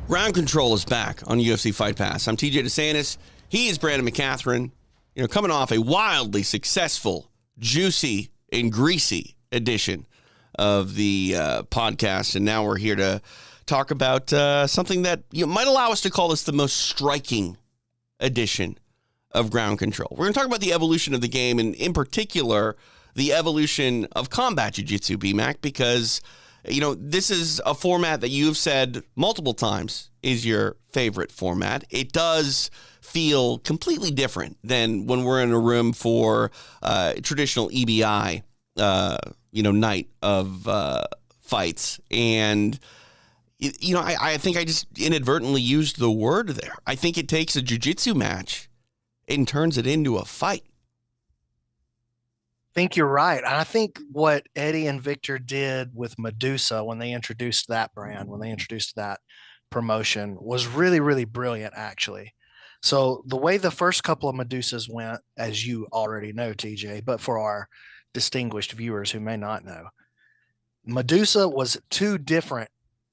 Ground Control is back on UFC Fight Pass. I'm TJ DeSantis. He is Brandon McCatherine. You know, coming off a wildly successful, juicy, and greasy edition of the podcast, and now we're here to talk about something that might allow us to call this the most striking edition of Ground Control. We're going to talk about the evolution of the game, and in particular, the evolution of combat jiu-jitsu, BMac, because this is a format that you've said multiple times is your favorite format. It does feel completely different than when we're in a room for traditional EBI, night of fights. And, I think I just inadvertently used the word there. I think it takes a jiu-jitsu match and turns it into a fight. I think you're right. And I think what Eddie and Victor did with Medusa when they introduced that brand, when they introduced that promotion, was really, really brilliant, actually. So the way the first couple of Medusas went, as you already know, TJ, but for our distinguished viewers who may not know, Medusa was two different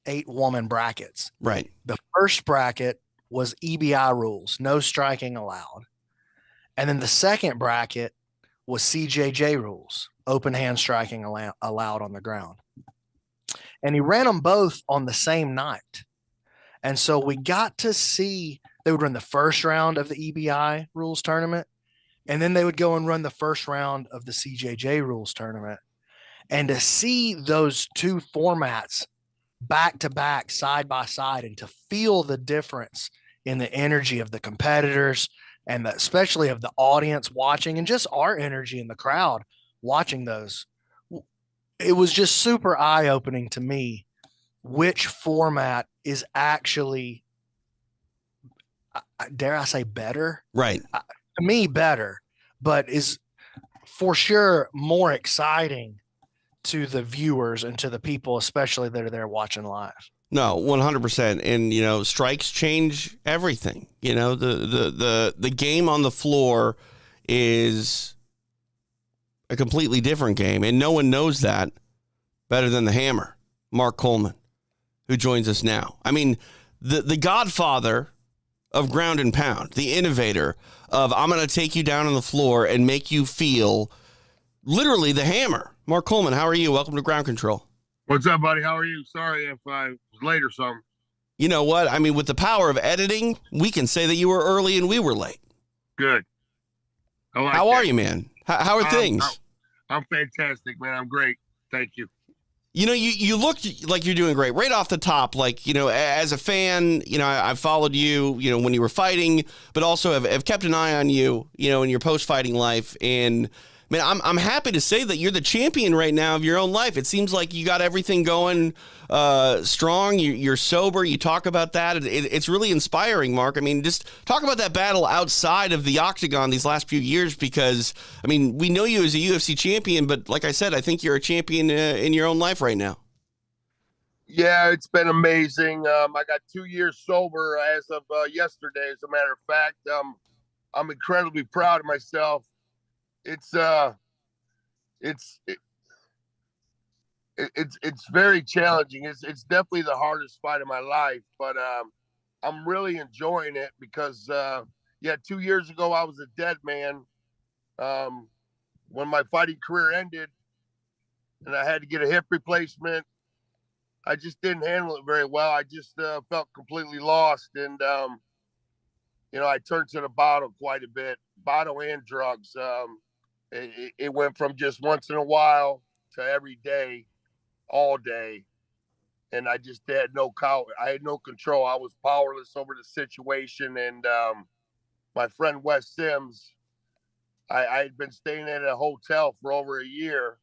8-woman brackets. Right. The first bracket was EBI rules, no striking allowed. And then the second bracket was CJJ rules, open hand striking allowed on the ground. And he ran them both on the same night. And so we got to see, they would run the first round of the EBI rules tournament, and then they would go and run the first round of the CJJ rules tournament. And to see those two formats back to back, side by side, and to feel the difference in the energy of the competitors, and especially of the audience watching, and just our energy in the crowd watching those, it was just super eye-opening to me which format is actually, dare I say, better? Right. To me, better, but is for sure more exciting to the viewers and to the people, especially that are there watching live. No, 100%. And, strikes change everything. The game on the floor is a completely different game. And no one knows that better than the Hammer, Mark Coleman, who joins us now. I mean, the godfather of ground and pound, the innovator of I'm going to take you down on the floor and make you feel literally the Hammer. Mark Coleman, how are you? Welcome to Ground Control. What's up, buddy? How are you? Sorry if I was late or something. You know what? I mean, with the power of editing, we can say that you were early and we were late. Good. How are you, man? How are things? I'm fantastic, man. I'm great. Thank you. You look like you're doing great right off the top. Like, as a fan, I've followed you, when you were fighting, but also have kept an eye on you, in your post-fighting life. And man, I'm happy to say that you're the champion right now of your own life. It seems like you got everything going strong. You're sober. You talk about that. It's really inspiring, Mark. I mean, just talk about that battle outside of the octagon these last few years, because, I mean, we know you as a UFC champion, but like I said, I think you're a champion in your own life right now. Yeah, it's been amazing. I got 2 years sober as of yesterday, as a matter of fact. I'm incredibly proud of myself. It's very challenging. It's definitely the hardest fight of my life, but I'm really enjoying it because 2 years ago I was a dead man. When my fighting career ended and I had to get a hip replacement, I just didn't handle it very well. I just felt completely lost, and I turned to the bottle quite a bit, bottle and drugs. It went from just once in a while to every day, all day. And I just had no control. I was powerless over the situation. And my friend Wes Sims, I had been staying at a hotel for over a year.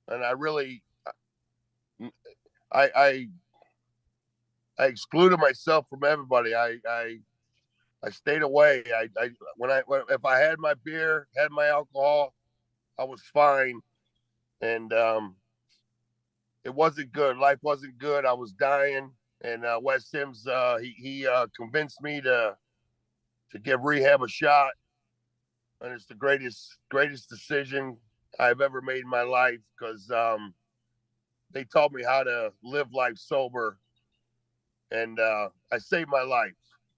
And I excluded myself from everybody. I stayed away. If I had my beer, had my alcohol, I was fine. And it wasn't good. Life wasn't good. I was dying. And Wes Sims, he convinced me to give rehab a shot. And it's the greatest decision I've ever made in my life, because they taught me how to live life sober. and I saved my life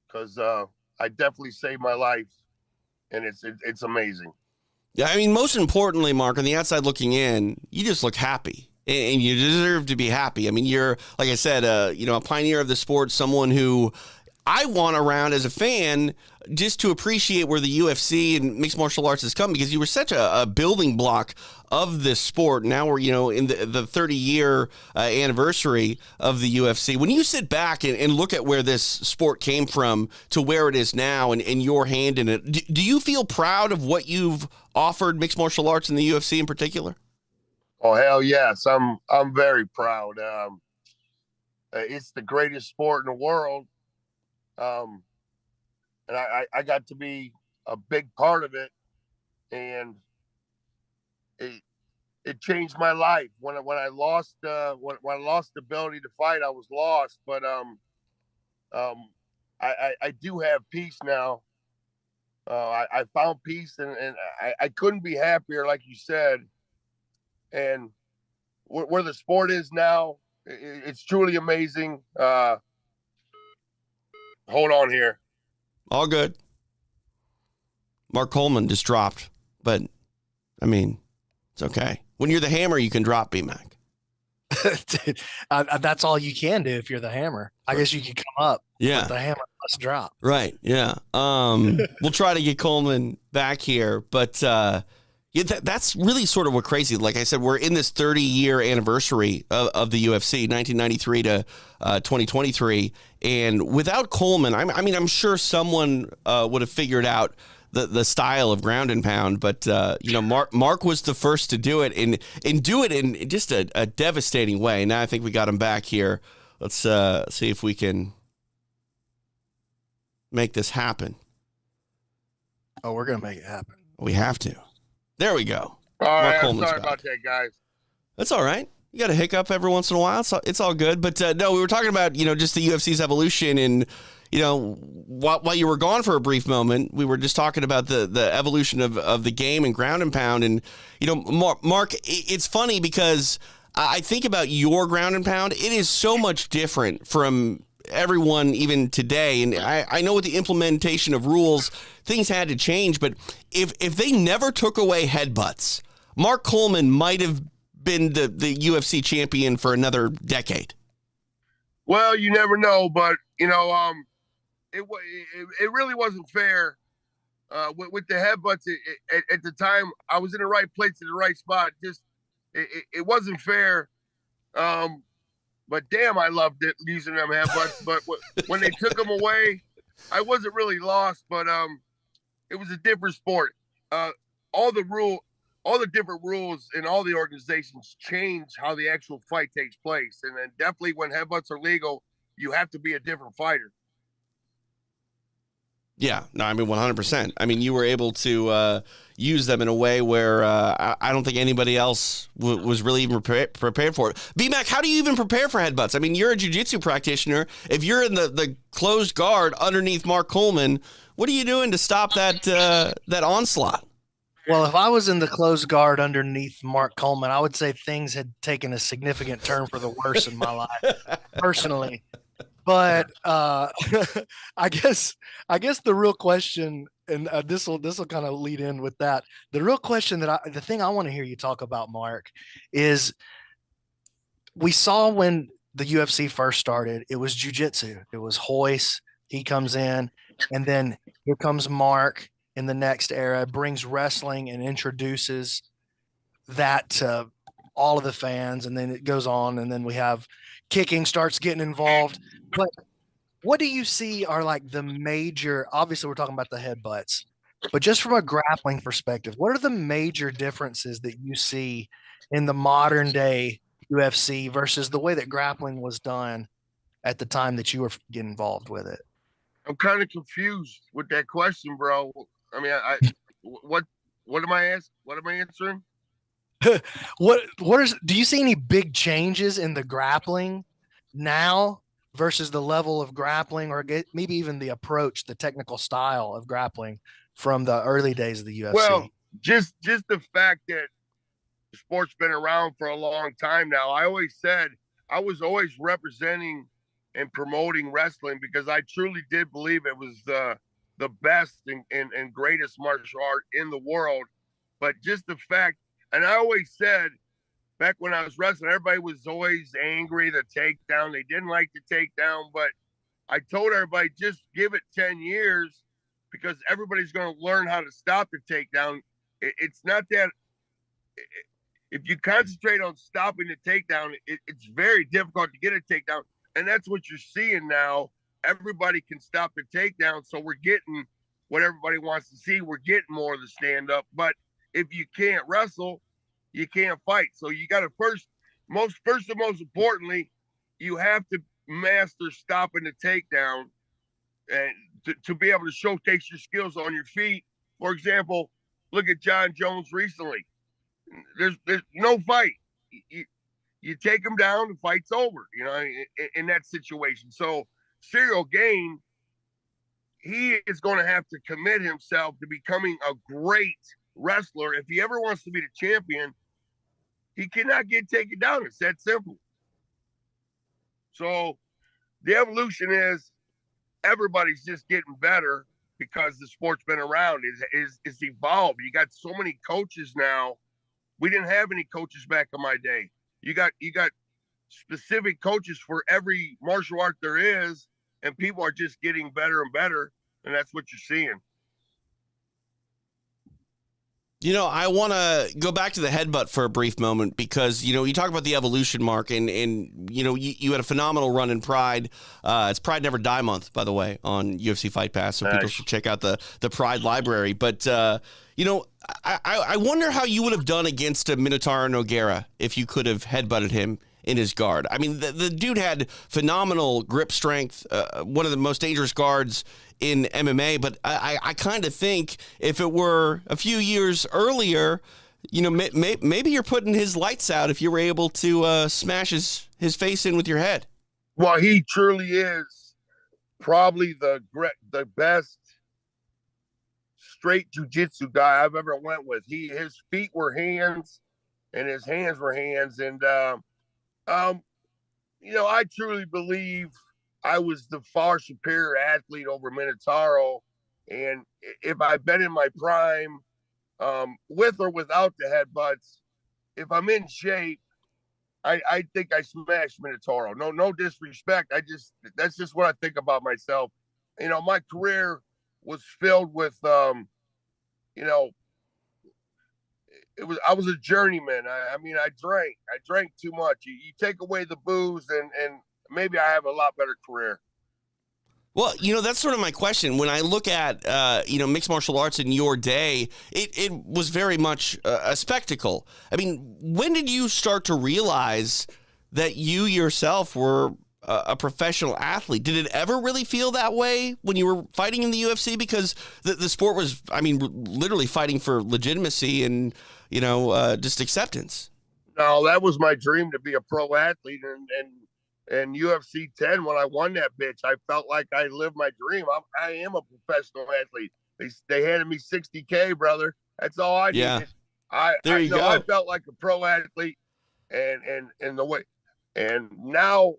because I definitely saved my life, and it's amazing. Yeah, I mean, most importantly, Mark, on the outside looking in, you just look happy, and you deserve to be happy. I mean, you're, like I said, a pioneer of the sport, someone who I want around as a fan just to appreciate where the UFC and mixed martial arts has come, because you were such a building block of this sport. Now we're, in the 30-year anniversary of the UFC. When you sit back and look at where this sport came from to where it is now and your hand in it, do you feel proud of what you've offered mixed martial arts in the UFC in particular? Oh, hell yes. I'm very proud. It's the greatest sport in the world. And I got to be a big part of it, and it changed my life. When I lost when I lost the ability to fight, I was lost. But I do have peace now. I found peace, and I couldn't be happier, like you said. And where the sport is now, it's truly amazing. Hold on here. All good. Mark Coleman just dropped, but I mean, it's okay. When you're the hammer, you can drop BMac. That's all you can do if you're the hammer. I guess you can come up. Yeah. But the hammer must drop. Right. Yeah. We'll try to get Coleman back here, but that's really sort of what crazy. Like I said, we're in this 30-year anniversary of the UFC, 1993 to 2023, and without Coleman, I'm sure someone would have figured out the style of ground and pound, but Mark was the first to do it and do it in just a devastating way. Now I think we got him back here. Let's see if we can make this happen. Oh, we're gonna make it happen. We have to. There we go. All right, I'm sorry about that, guys. That's all right. You got a hiccup every once in a while. It's all good. But no, we were talking about, just the UFC's evolution. And, while you were gone for a brief moment, we were just talking about the evolution of the game and ground and pound. And, Mark, it's funny because I think about your ground and pound. It is so much different from everyone even today. And I know with the implementation of rules, things had to change. But if they never took away headbutts, Mark Coleman might have been the UFC champion for another decade. Well, you never know, but it really wasn't fair with the headbutts. At the time, I was in the right place in the right spot. Just it wasn't fair. But damn, I loved it using them headbutts. But when they took them away, I wasn't really lost. But it was a different sport. All the different rules in all the organizations change how the actual fight takes place. And then definitely when headbutts are legal, you have to be a different fighter. Yeah, no, 100%. You were able to use them in a way where I don't think anybody else was really even prepared for it. BMac, how do you even prepare for headbutts? You're a Jiu Jitsu practitioner. If you're in the closed guard underneath Mark Coleman, what are you doing to stop that onslaught? Well, if I was in the closed guard underneath Mark Coleman, I would say things had taken a significant turn for the worse in my life, personally. But I guess the real question, and this will kind of lead in with that. The real question the thing I want to hear you talk about, Mark, is we saw when the UFC first started, it was jiu-jitsu. It was Hoist. He comes in, and then here comes Mark in the next era, brings wrestling and introduces that to all of the fans. And then it goes on, and then we have kicking starts getting involved. But what do you see are like the major, obviously we're talking about the headbutts, but just from a grappling perspective, what are the major differences that you see in the modern day UFC versus the way that grappling was done at the time that you were getting involved with it? I'm kind of confused with that question, bro. What am I asking? What am I answering? Do you see any big changes in the grappling now versus the level of grappling, or maybe even the approach, the technical style of grappling from the early days of the UFC? Well, just the fact that the sport's been around for a long time now. I always said I was always representing and promoting wrestling, because I truly did believe it was the best and greatest martial art in the world. But just the fact, and I always said back when I was wrestling, everybody was always angry, the takedown. They didn't like the takedown, but I told everybody, just give it 10 years because everybody's going to learn how to stop the takedown. It's not that if you concentrate on stopping the takedown, it's very difficult to get a takedown. And that's what you're seeing now. Everybody can stop the takedown. So we're getting what everybody wants to see. We're getting more of the stand up. But if you can't wrestle, you can't fight. So you got to first and most importantly, you have to master stopping the takedown and to be able to showcase your skills on your feet. For example, look at John Jones recently. There's no fight. You take him down, the fight's over, in that situation. So Cyril Gain, he is going to have to commit himself to becoming a great wrestler. If he ever wants to be the champion, he cannot get taken down. It's that simple. So the evolution is everybody's just getting better because the sport's been around. It's evolved. You got so many coaches now. We didn't have any coaches back in my day. You got specific coaches for every martial art there is, and people are just getting better and better, and that's what you're seeing. I want to go back to the headbutt for a brief moment because, you talk about the evolution, Mark, and you had a phenomenal run in Pride. It's Pride Never Die Month, by the way, on UFC Fight Pass, so people should check out the Pride library. But, I wonder how you would have done against a Minotauro Nogueira if you could have headbutted him in his guard. I mean, the dude had phenomenal grip strength, one of the most dangerous guards in MMA, but I kind of think if it were a few years earlier, maybe you're putting his lights out if you were able to smash his face in with your head. Well, he truly is probably the best straight jiu-jitsu guy I've ever went with. His feet were hands and his hands were hands. And, I truly believe I was the far superior athlete over Minotauro. And if I've been in my prime, with or without the headbutts, if I'm in shape, I think I smashed Minotauro. No disrespect. That's just what I think about myself. My career was filled with, I was a journeyman. I drank too much. You take away the booze and maybe I have a lot better career. Well, that's sort of my question. When I look at, mixed martial arts in your day, it was very much a spectacle. I mean, when did you start to realize that you yourself were a professional athlete? Did it ever really feel that way when you were fighting in the UFC? Because the sport was, literally fighting for legitimacy and, just acceptance. No, that was my dream, to be a pro athlete. And UFC 10, when I won that bitch, I felt like I lived my dream. I am a professional athlete. They handed me $60K, brother. That's all I needed. There you go. I felt like a pro athlete, and the way, and now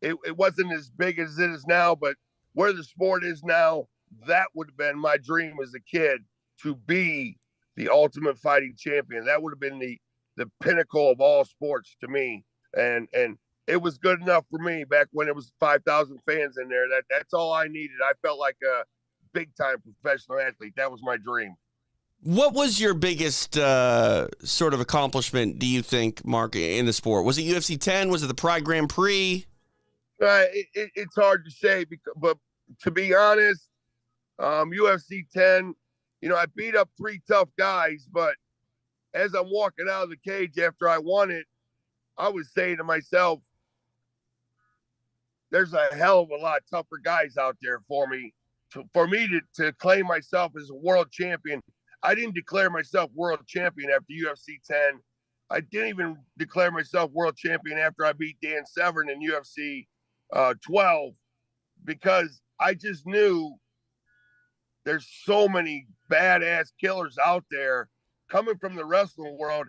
it wasn't as big as it is now, but where the sport is now, that would have been my dream as a kid, to be the ultimate fighting champion. That would have been the pinnacle of all sports to me. And it was good enough for me back when it was 5,000 fans in there. That's all I needed. I felt like a big time professional athlete. That was my dream. What was your biggest sort of accomplishment, do you think, Mark, in the sport? Was it UFC 10? Was it the Pride Grand Prix? It's hard to say, but to be honest, UFC 10, I beat up 3 tough guys, but as I'm walking out of the cage after I won it, I was saying to myself, there's a hell of a lot tougher guys out there for me to claim myself as a world champion. I didn't declare myself world champion after UFC 10. I didn't even declare myself world champion after I beat Dan Severn in UFC 12, because I just knew there's so many badass killers out there coming from the wrestling world.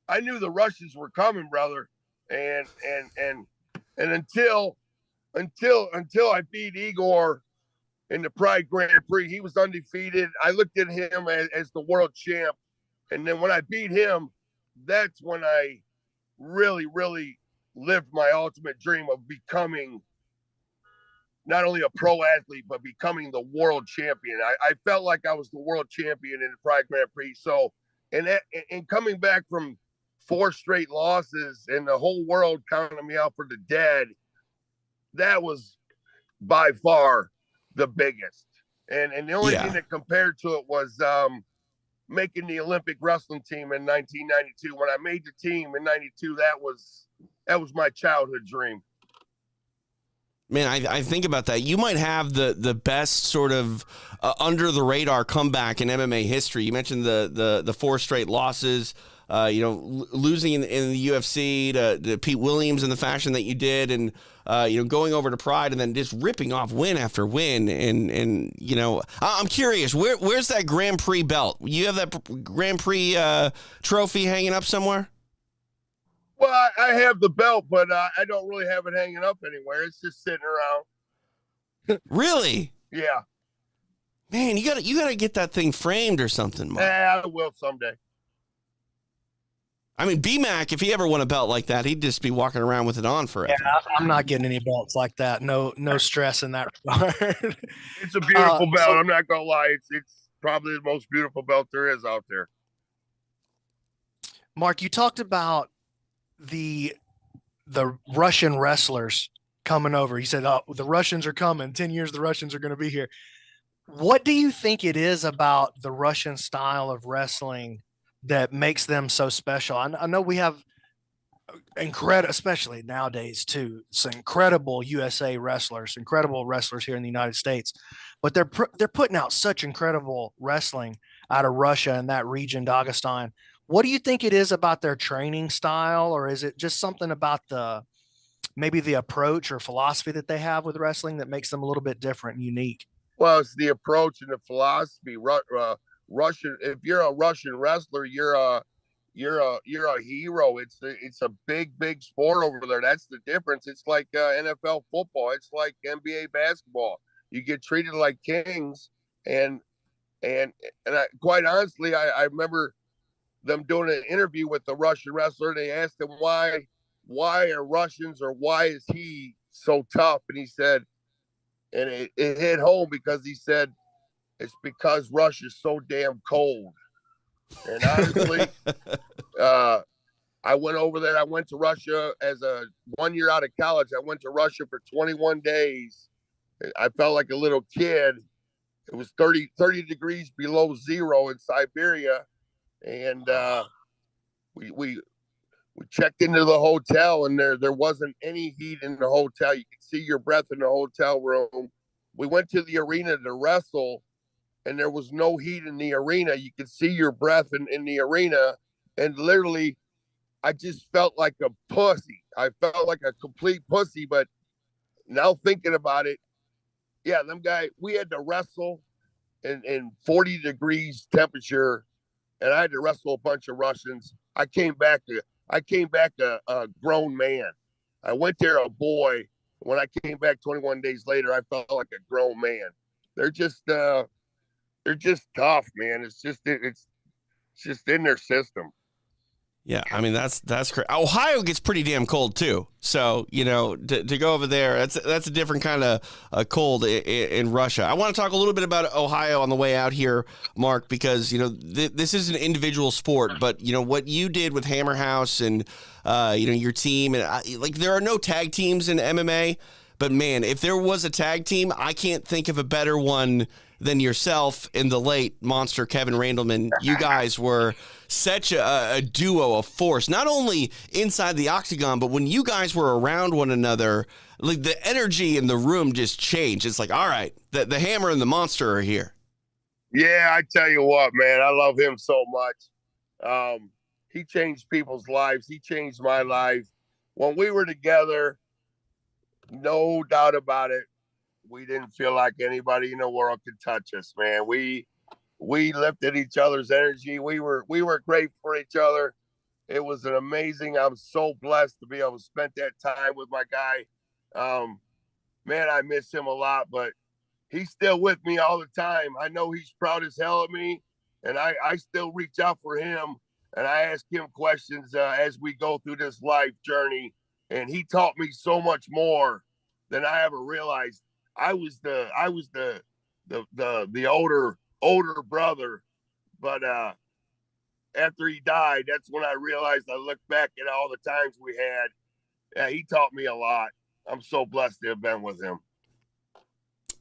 I knew the Russians were coming, brother. And until until I beat Igor in the Pride Grand Prix. He was undefeated. I looked at him as the world champ. And then when I beat him, that's when I really, really lived my ultimate dream of becoming not only a pro athlete, but becoming the world champion. I felt like I was the world champion in the Pride Grand Prix. So, and coming back from 4 straight losses and the whole world counting me out for the dead, that was by far the biggest. And the only thing that compared to it was making the Olympic wrestling team in 1992. When I made the team in 92, that was my childhood dream. Man, I think about that. You might have the best sort of under the radar comeback in MMA history. You mentioned the 4 straight losses, losing in the UFC to Pete Williams in the fashion that you did, and going over to Pride and then just ripping off win after win. And I'm curious, where's that Grand Prix belt? You have that Grand Prix trophy hanging up somewhere? Well, I have the belt, but I don't really have it hanging up anywhere. It's just sitting around. Really? Yeah. Man, you gotta get that thing framed or something, Mark. Yeah, I will someday. I mean, BMac, if he ever won a belt like that, he'd just be walking around with it on forever. Yeah, I'm not getting any belts like that. No stress in that regard. It's a beautiful belt. I'm not gonna lie. It's probably the most beautiful belt there is out there. Mark, you talked about the Russian wrestlers coming over. You said, "Oh, the Russians are coming. 10 years, the Russians are going to be here." What do you think it is about the Russian style of wrestling that makes them so special? I know we have incredible, especially nowadays too, some incredible USA wrestlers, incredible wrestlers here in the United States, but they're putting out such incredible wrestling out of Russia and that region, Dagestan. What do you think it is about their training style, or is it just something about maybe the approach or philosophy that they have with wrestling that makes them a little bit different and unique? Well, it's the approach and the philosophy. Russian. If you're a Russian wrestler, you're a hero. It's a big sport over there. That's the difference. It's like NFL football. It's like NBA basketball. You get treated like kings, and quite honestly, I remember them doing an interview with the Russian wrestler. They asked him why are Russians, or why is he so tough? And he said, and it hit home, because he said, it's because Russia's so damn cold. And honestly, I went over there. I went to Russia as 1 year out of college. I went to Russia for 21 days. I felt like a little kid. It was 30 degrees below zero in Siberia. And we checked into the hotel, and there wasn't any heat in the hotel. You could see your breath in the hotel room. We went to the arena to wrestle, and there was no heat in the arena. You could see your breath in the arena, and literally, I just felt like a pussy. I felt like a complete pussy. But now thinking about it, yeah, them guys, we had to wrestle in 40 degrees temperature, and I had to wrestle a bunch of Russians. I came back a grown man. I went there a boy. When I came back 21 days later, I felt like a grown man. They're just tough, man. It's just in their system. Yeah, I mean that's crazy. Ohio gets pretty damn cold too, so to go over there, that's a different kind of cold in Russia. I want to talk a little bit about Ohio on the way out here, Mark, because this is an individual sport, but what you did with Hammer House and your team, and there are no tag teams in MMA, but man, if there was a tag team, I can't think of a better one than yourself and the late monster Kevin Randleman. You guys were such a duo of force, not only inside the octagon, but when you guys were around one another, like the energy in the room just changed. It's like, all right, the Hammer and the Monster are here. Yeah, I tell you what, man, I love him so much. He changed people's lives. He changed my life. When we were together, no doubt about it, we didn't feel like anybody in the world could touch us, man. We lifted each other's energy. We were great for each other. It was an amazing. I'm so blessed to be able to spend that time with my guy. man, I miss him a lot, but he's still with me all the time. I know he's proud as hell of me, and I still reach out for him, and I ask him questions as we go through this life journey. And he taught me so much more than I ever realized. I was the older brother, but after he died, that's when I realized. I looked back at all the times we had. Yeah, he taught me a lot. I'm so blessed to have been with him.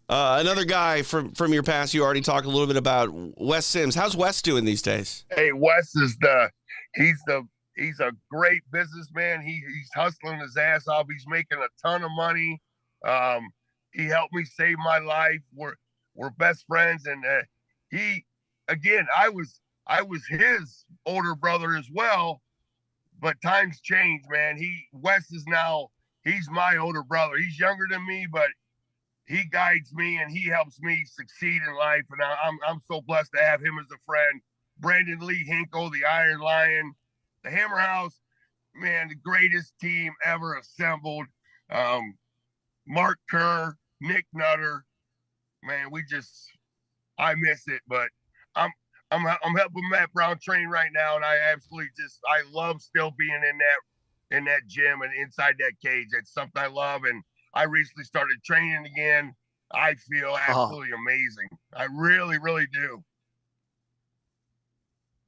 Another guy from your past, you already talked a little bit about, Wes Sims. How's Wes doing these days? Hey, Wes is he's a great businessman. He's hustling his ass off. He's making a ton of money. He helped me save my life. We're best friends, and I was his older brother as well, but times change, man. Wes is now, he's my older brother. He's younger than me, but he guides me and he helps me succeed in life. And I'm so blessed to have him as a friend. Brandon Lee Hinkle, the Iron Lion, the Hammer House, man, the greatest team ever assembled. Mark Kerr, Nick Nutter, man, I miss it, but I'm helping Matt Brown train right now, and I love still being in that gym and inside that cage. It's something I love, and I recently started training again. I feel absolutely amazing. I really, really do.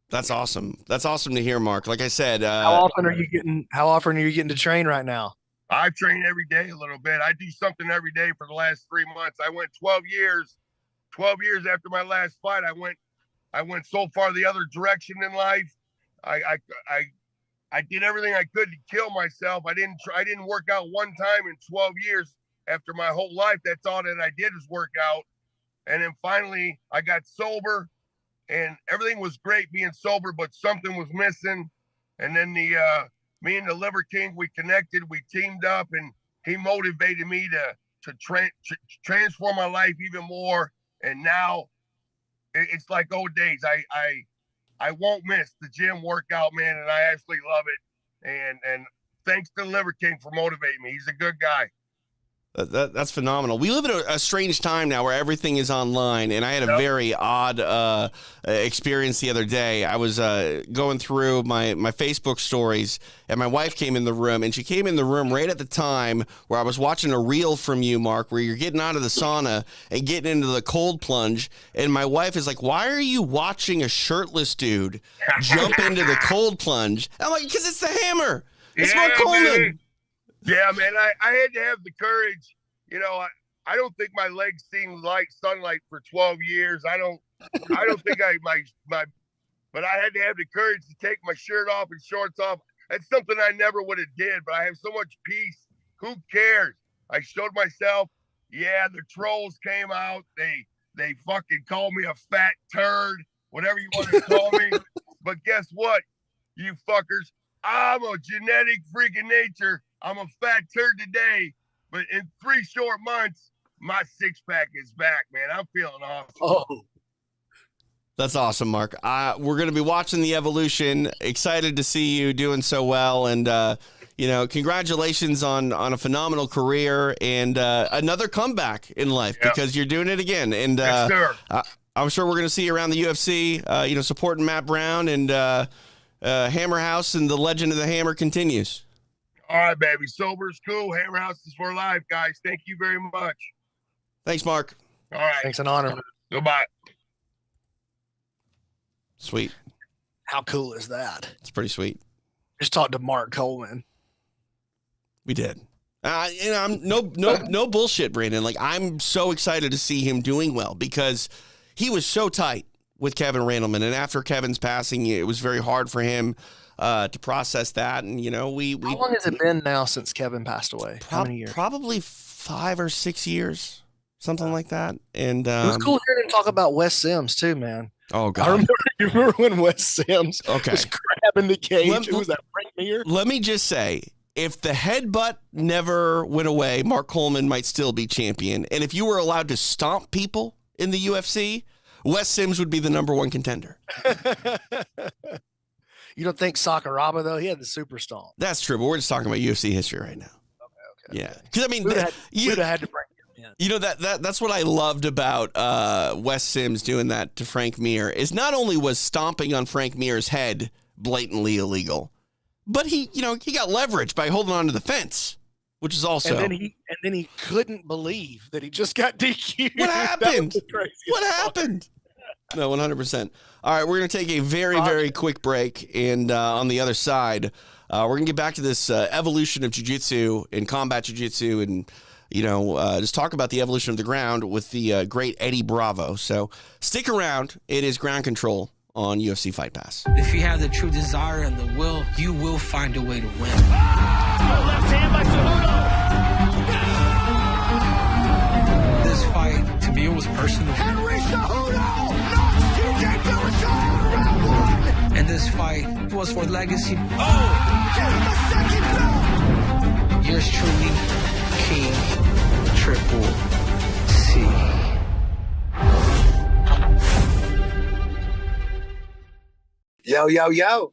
That's awesome. That's awesome to hear, Mark. Like I said, how often are you getting to train right now? I train every day a little bit. I do something every day for the last 3 months. I went 12 years. 12 years after my last fight, I went so far the other direction in life. I did everything I could to kill myself. I didn't work out one time in 12 years after my whole life. That's all that I did is work out. And then finally I got sober, and everything was great being sober, but something was missing. And then me and the Liver King, we connected, we teamed up, and he motivated me to transform my life even more. And now it's like old days. I won't miss the gym workout, man, and I absolutely love it. And thanks to the Liver King for motivating me. He's a good guy. That's phenomenal. We live in a strange time now where everything is online, and I had a very odd experience the other day. I was going through my Facebook stories, and my wife came in the room, and she came in the room right at the time where I was watching a reel from you, Mark, where you're getting out of the sauna and getting into the cold plunge, and my wife is like, "Why are you watching a shirtless dude jump into the cold plunge?" And I'm like, "Because it's the Hammer. It's Mark Coleman." Man. Yeah, man, I had to have the courage. You know, I don't think my legs seen like sunlight for 12 years. I don't think but I had to have the courage to take my shirt off and shorts off. That's something I never would have did, but I have so much peace. Who cares? I showed myself. Yeah, the trolls came out. They fucking called me a fat turd, whatever you want to call me. But guess what, you fuckers? I'm a genetic freak of nature. I'm a fat turd today, but in 3 short months, my six-pack is back, man. I'm feeling awesome. Oh, that's awesome, Mark. We're going to be watching the evolution. Excited to see you doing so well, and congratulations on a phenomenal career and another comeback in life because you're doing it again. And yes, sir. I'm sure we're going to see you around the UFC, supporting Matt Brown and Hammer House, and the legend of the Hammer continues. All right, baby. Sober's cool. Hammer House is for life, guys. Thank you very much. Thanks, Mark. All right. thanks, an honor. Goodbye. Sweet. How cool is that? It's pretty sweet. Just talked to Mark Coleman. We did. I'm no bullshit, Brandon. Like, I'm so excited to see him doing well because he was so tight with Kevin Randleman, and after Kevin's passing, it was very hard for him to process that. And how long has it been now since Kevin passed away? How many years? Probably 5 or 6 years, something like that. And it was cool hearing him talk about Wes Sims too, man. Oh God, you remember when Wes Sims was grabbing the cage? It was that right near. Let me just say, if the headbutt never went away, Mark Coleman might still be champion. And if you were allowed to stomp people in the UFC, Wes Sims would be the #1 contender. You don't think Sakuraba, though? He had the super stomp. That's true, but we're just talking about UFC history right now. Yeah, because I mean, We'd have had to break him. Yeah. You know, that's what I loved about Wes Sims doing that to Frank Mir, is not only was stomping on Frank Mir's head blatantly illegal, but he got leverage by holding on to the fence, which is also. And then he couldn't believe that he just got DQ'd. What happened? What happened? No, 100%. All right, we're going to take a very, very quick break, and on the other side, we're going to get back to this evolution of jiu-jitsu and combat jiu-jitsu, and just talk about the evolution of the ground with the great Eddie Bravo. So stick around. It is Ground Control on UFC Fight Pass. If you have the true desire and the will, you will find a way to win. Left hand by Cejudo. This fight, to me, it was personal. Henry Cejudo knocks TJ Dillashaw in round 1. And this fight was for legacy. Oh! Get him a second belt! Yours truly, King Triple C. Yo, yo, yo.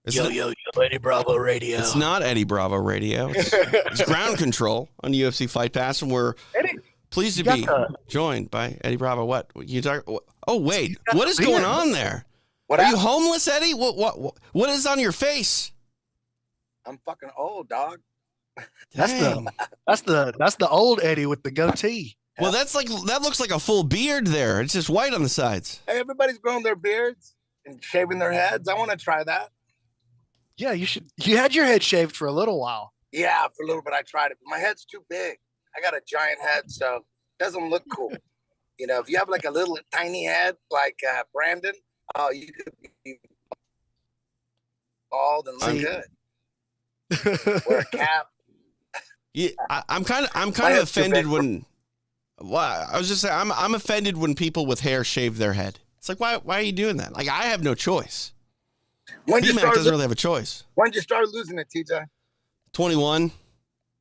Yo, Eddie Bravo Radio. It's not Eddie Bravo Radio. It's Ground Control on UFC Fight Pass, and we're pleased to be joined by Eddie Bravo. What you talk? Oh wait, what is going on there? What Are happened? you homeless, Eddie? What is on your face? I'm fucking old, dog. That's the old Eddie with the goatee. Well, that looks like a full beard there. It's just white on the sides. Hey, everybody's growing their beards and shaving their heads. I want to try that. Yeah, you should. You had your head shaved for a little while. Yeah, for a little bit I tried it, but my head's too big. I got a giant head, so it doesn't look cool. If you have like a little tiny head like Brandon, you could be bald and look good. Wear a cap. Yeah, I'm kind of offended when. Well, I was just saying, I'm offended when people with hair shave their head. It's like, why are you doing that? Like, I have no choice. BMac doesn't really have a choice. When did you start losing it, TJ? 21.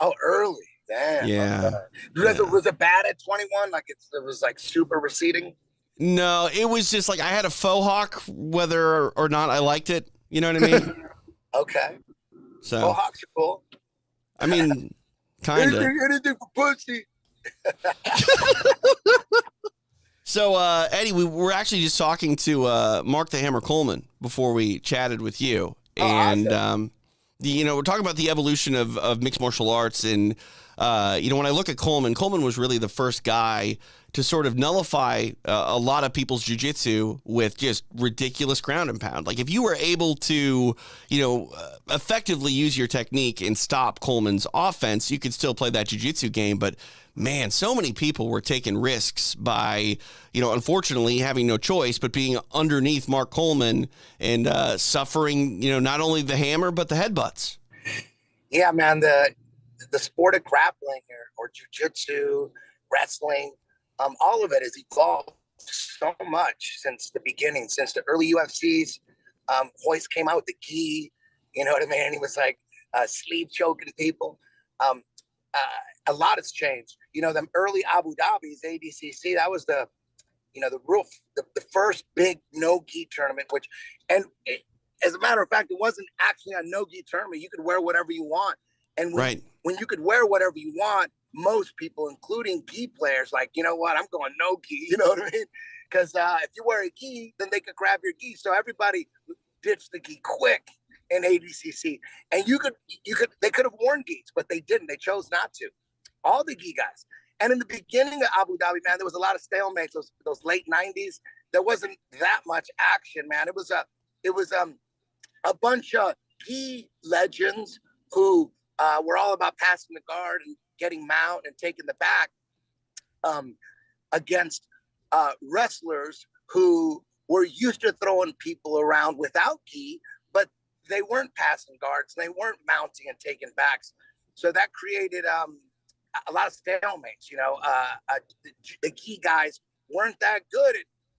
Oh, early. Damn. Yeah. Was it bad at 21? Like it was like super receding? No, it was just like I had a faux hawk, whether or not I liked it. You know what I mean? Okay. So Faux hawks are cool. I mean, kind of. Anything for pussy. So, Eddie, we were actually just talking to Mark the Hammer Coleman before we chatted with you. And, awesome. we're talking about the evolution of mixed martial arts. And, when I look at Coleman was really the first guy to sort of nullify a lot of people's jiu-jitsu with just ridiculous ground and pound. Like, if you were able to, effectively use your technique and stop Coleman's offense, you could still play that jiu-jitsu game. But, man, so many people were taking risks by, unfortunately having no choice but being underneath Mark Coleman and suffering, not only the hammer, but the headbutts. Yeah, man, the sport of grappling or jiu-jitsu, wrestling, all of it has evolved so much since the beginning, since the early UFCs. Hoist came out with the gi, you know what I mean? And he was like sleeve choking people. A lot has changed. Them early Abu Dhabi's ADCC, that was the first big no-gi tournament, as a matter of fact, it wasn't actually a no-gi tournament. You could wear whatever you want. And when you could wear whatever you want, most people, including gi players, like, you know what, I'm going no gi, you know what I mean? Because if you wear a gi, then they could grab your gi. So everybody ditched the gi quick in ADCC. And they could have worn gis, but they didn't. They chose not to. All the gi guys. And in the beginning of Abu Dhabi, man, there was a lot of stalemates. Those late 90s, there wasn't that much action, man. It was a bunch of gi legends who were all about passing the guard and getting mount and taking the back against wrestlers who were used to throwing people around without gi, but they weren't passing guards. They weren't mounting and taking backs. So that created a lot of stalemates. The gi guys weren't that good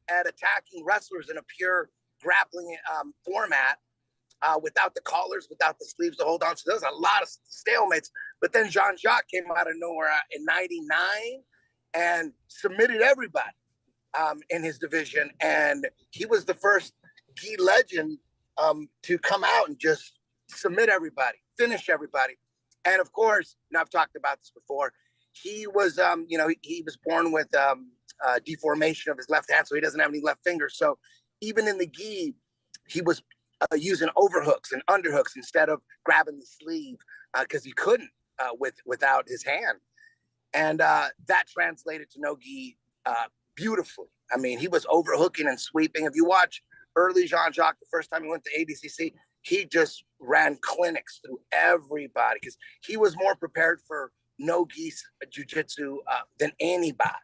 at attacking wrestlers in a pure grappling format. Without the collars, without the sleeves to hold on. So there was a lot of stalemates. But then Jean-Jacques came out of nowhere in 99 and submitted everybody in his division. And he was the first gi legend to come out and just submit everybody, finish everybody. And of course, and I've talked about this before, he was, he was born with deformation of his left hand, so he doesn't have any left fingers. So even in the gi, he was using overhooks and underhooks instead of grabbing the sleeve because he couldn't without his hand. And that translated to no gi beautifully. I mean, he was overhooking and sweeping. If you watch early Jean-Jacques, the first time he went to ADCC, he just ran clinics through everybody because he was more prepared for no-gi jiu-jitsu than anybody.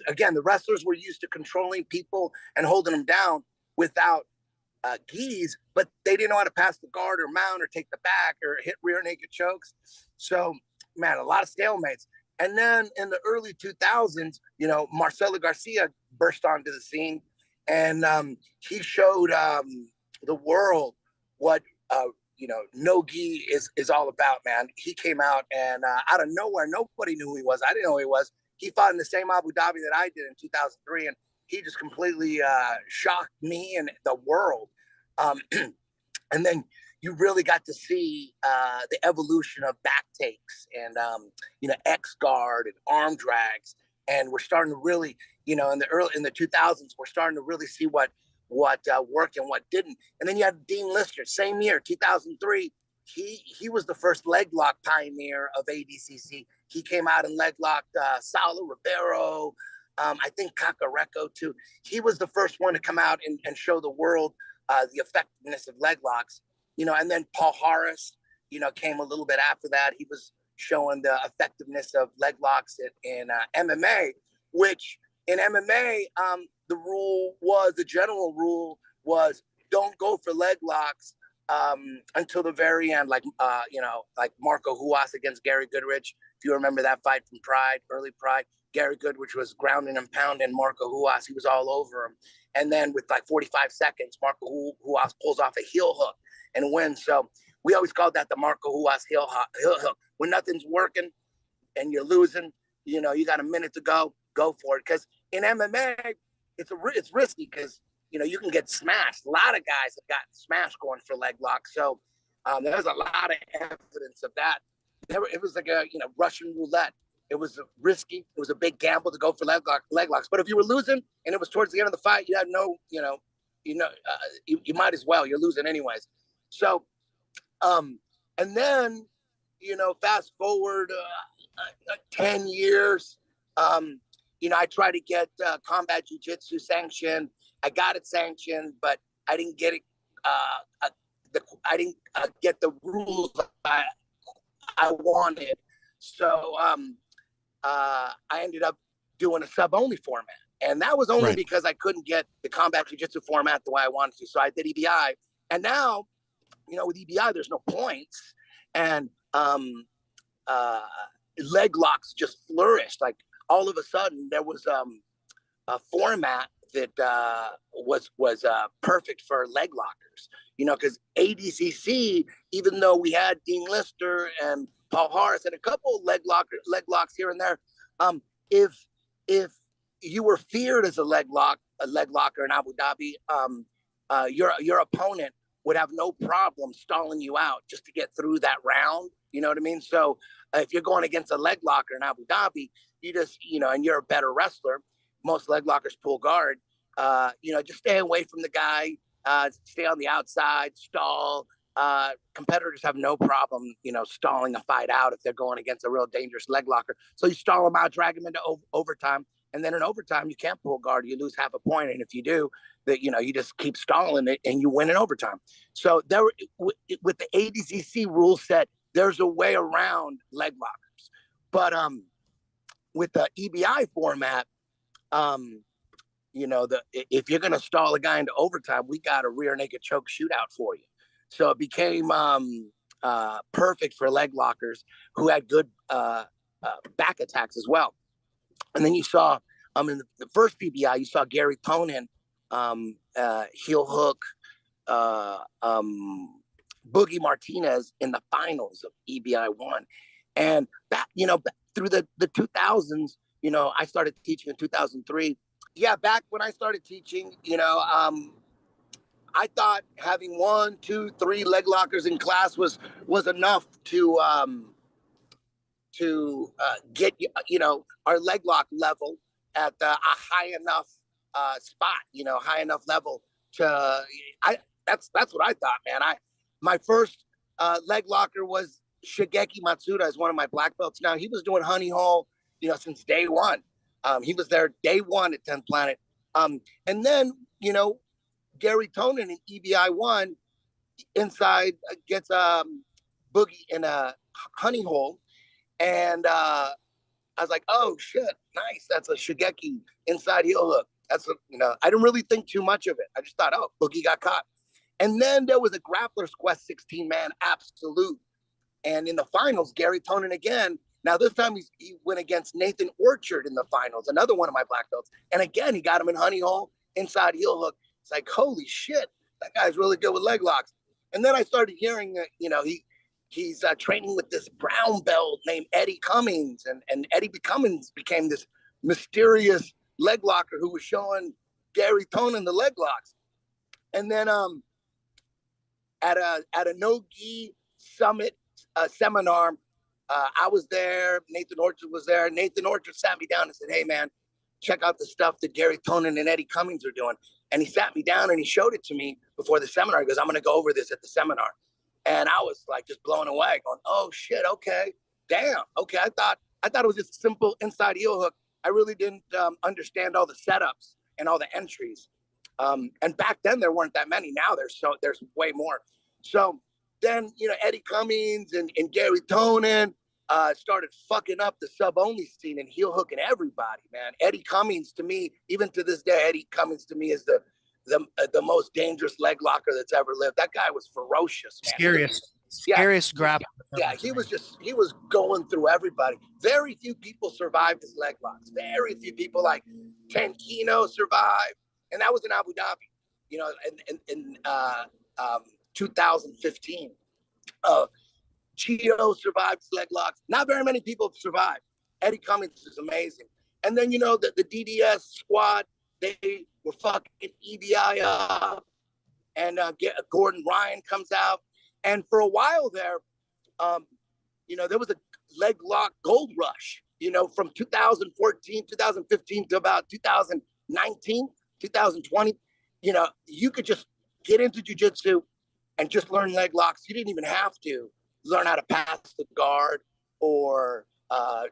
Again, the wrestlers were used to controlling people and holding them down without gis, but they didn't know how to pass the guard or mount or take the back or hit rear naked chokes. So, man, a lot of stalemates. And then in the early 2000s, Marcelo Garcia burst onto the scene, and he showed the world what no gi is all about, man. He came out and out of nowhere, nobody knew who he was. I didn't know who he was. He fought in the same Abu Dhabi that I did in 2003, and he just completely shocked me and the world. And then you really got to see the evolution of back takes and X guard and arm drags, and we're starting to really, in the 2000s, we're starting to really see what worked and what didn't. And then you had Dean Lister, same year, 2003. He was the first leg lock pioneer of ADCC. He came out and leg locked Saulo Ribeiro, I think Kakareko too. He was the first one to come out and show the world the effectiveness of leg locks. And then Paul Harris, came a little bit after that. He was showing the effectiveness of leg locks in MMA, which in MMA, the general rule was don't go for leg locks until the very end, like Marco Huas against Gary Goodrich. If you remember that fight from Pride, early Pride, Gary Goodrich was grounding and pounding Marco Huas. He was all over him. And then with like 45 seconds, Marco Huas pulls off a heel hook and wins. So we always called that the Marco Huas heel hook. When nothing's working and you're losing, you got a minute to go for it. Because in MMA, it's risky because, you can get smashed. A lot of guys have gotten smashed going for leg locks. So there's a lot of evidence of that. It was like a, Russian roulette. It was risky. It was a big gamble to go for leg locks. But if you were losing and it was towards the end of the fight, you had you might as well. You're losing anyways. So, and then, fast forward 10 years, I tried to get combat jiu-jitsu sanctioned. I got it sanctioned, but I didn't get it. I didn't get the rules I wanted. So I ended up doing a sub-only format. And that was only because I couldn't get the combat jiu-jitsu format the way I wanted to. So I did EBI. And now, with EBI, there's no points. And leg locks just flourished. Like all of a sudden, there was a format that was perfect for leg lockers. Because ADCC, even though we had Dean Lister and Paul Harris and a couple of leg locks here and there, if you were feared as a leg locker in Abu Dhabi, your opponent would have no problem stalling you out just to get through that round. You know what I mean? So if you're going against a leg locker in Abu Dhabi, you just, and you're a better wrestler, most leg lockers pull guard, just stay away from the guy, stay on the outside, stall. Competitors have no problem, stalling a fight out if they're going against a real dangerous leg locker. So you stall them out, drag them into overtime. And then in overtime, you can't pull guard. You lose half a point. And if you do, that you just keep stalling it and you win in overtime. So with the ADCC rule set, there's a way around leg lockers. But with the EBI format, if you're going to stall a guy into overtime, we got a rear naked choke shootout for you. So it became perfect for leg lockers who had good back attacks as well. And then you saw in the first PBI, you saw Gary Tonin, heel hook, Boogie Martinez in the finals of EBI 1. And back, through the 2000s, I started teaching in 2003. Yeah, back when I started teaching, I thought having 1, 2, 3 leg lockers in class was enough to get our leg lock level at a high enough spot, high enough level to. That's what I thought, man. My first leg locker was Shigeki Matsuda, is one of my black belts. Now he was doing honey hole, since day one. He was there day one at 10th Planet, and then Gary Tonin in EBI 1 inside gets Boogie in a honey hole. And I was like, oh, shit, nice. That's a Shigeki inside heel hook. I didn't really think too much of it. I just thought, oh, Boogie got caught. And then there was a Grappler's Quest 16-man absolute. And in the finals, Gary Tonin again. Now, this time he went against Nathan Orchard in the finals, another one of my black belts. And again, he got him in honey hole, inside heel hook. It's like, holy shit, that guy's really good with leg locks. And then I started hearing that, he's training with this brown belt named Eddie Cummings. And Eddie Cummings became this mysterious leg locker who was showing Gary Tonin the leg locks. And then at a no-gi summit seminar, I was there. Nathan Orchard was there. Nathan Orchard sat me down and said, hey, man, check out the stuff that Gary Tonin and Eddie Cummings are doing. And he sat me down and he showed it to me before the seminar. He goes, I'm going to go over this at the seminar. And I was like just blown away going, oh, shit, okay, damn. Okay, I thought it was just a simple inside heel hook. I really didn't understand all the setups and all the entries. And back then there weren't that many. Now there's way more. So then, Eddie Cummings and Gary Tonin started fucking up the sub-only scene and heel hooking everybody, man. Eddie Cummings, to me, even to this day, Eddie Cummings to me is the most dangerous leg locker that's ever lived. That guy was ferocious, man. Scariest grab. Yeah, he was going through everybody. Very few people survived his leg locks. Very few people, like Tankino survived, and that was in Abu Dhabi, in 2015. Cheeto survived leg locks. Not very many people have survived. Eddie Cummings is amazing. And then, the DDS squad, they were fucking EBI up. And Gordon Ryan comes out. And for a while there, there was a leg lock gold rush, from 2014, 2015 to about 2019, 2020. You could just get into jiu-jitsu and just learn leg locks. You didn't even have to learn how to pass the guard or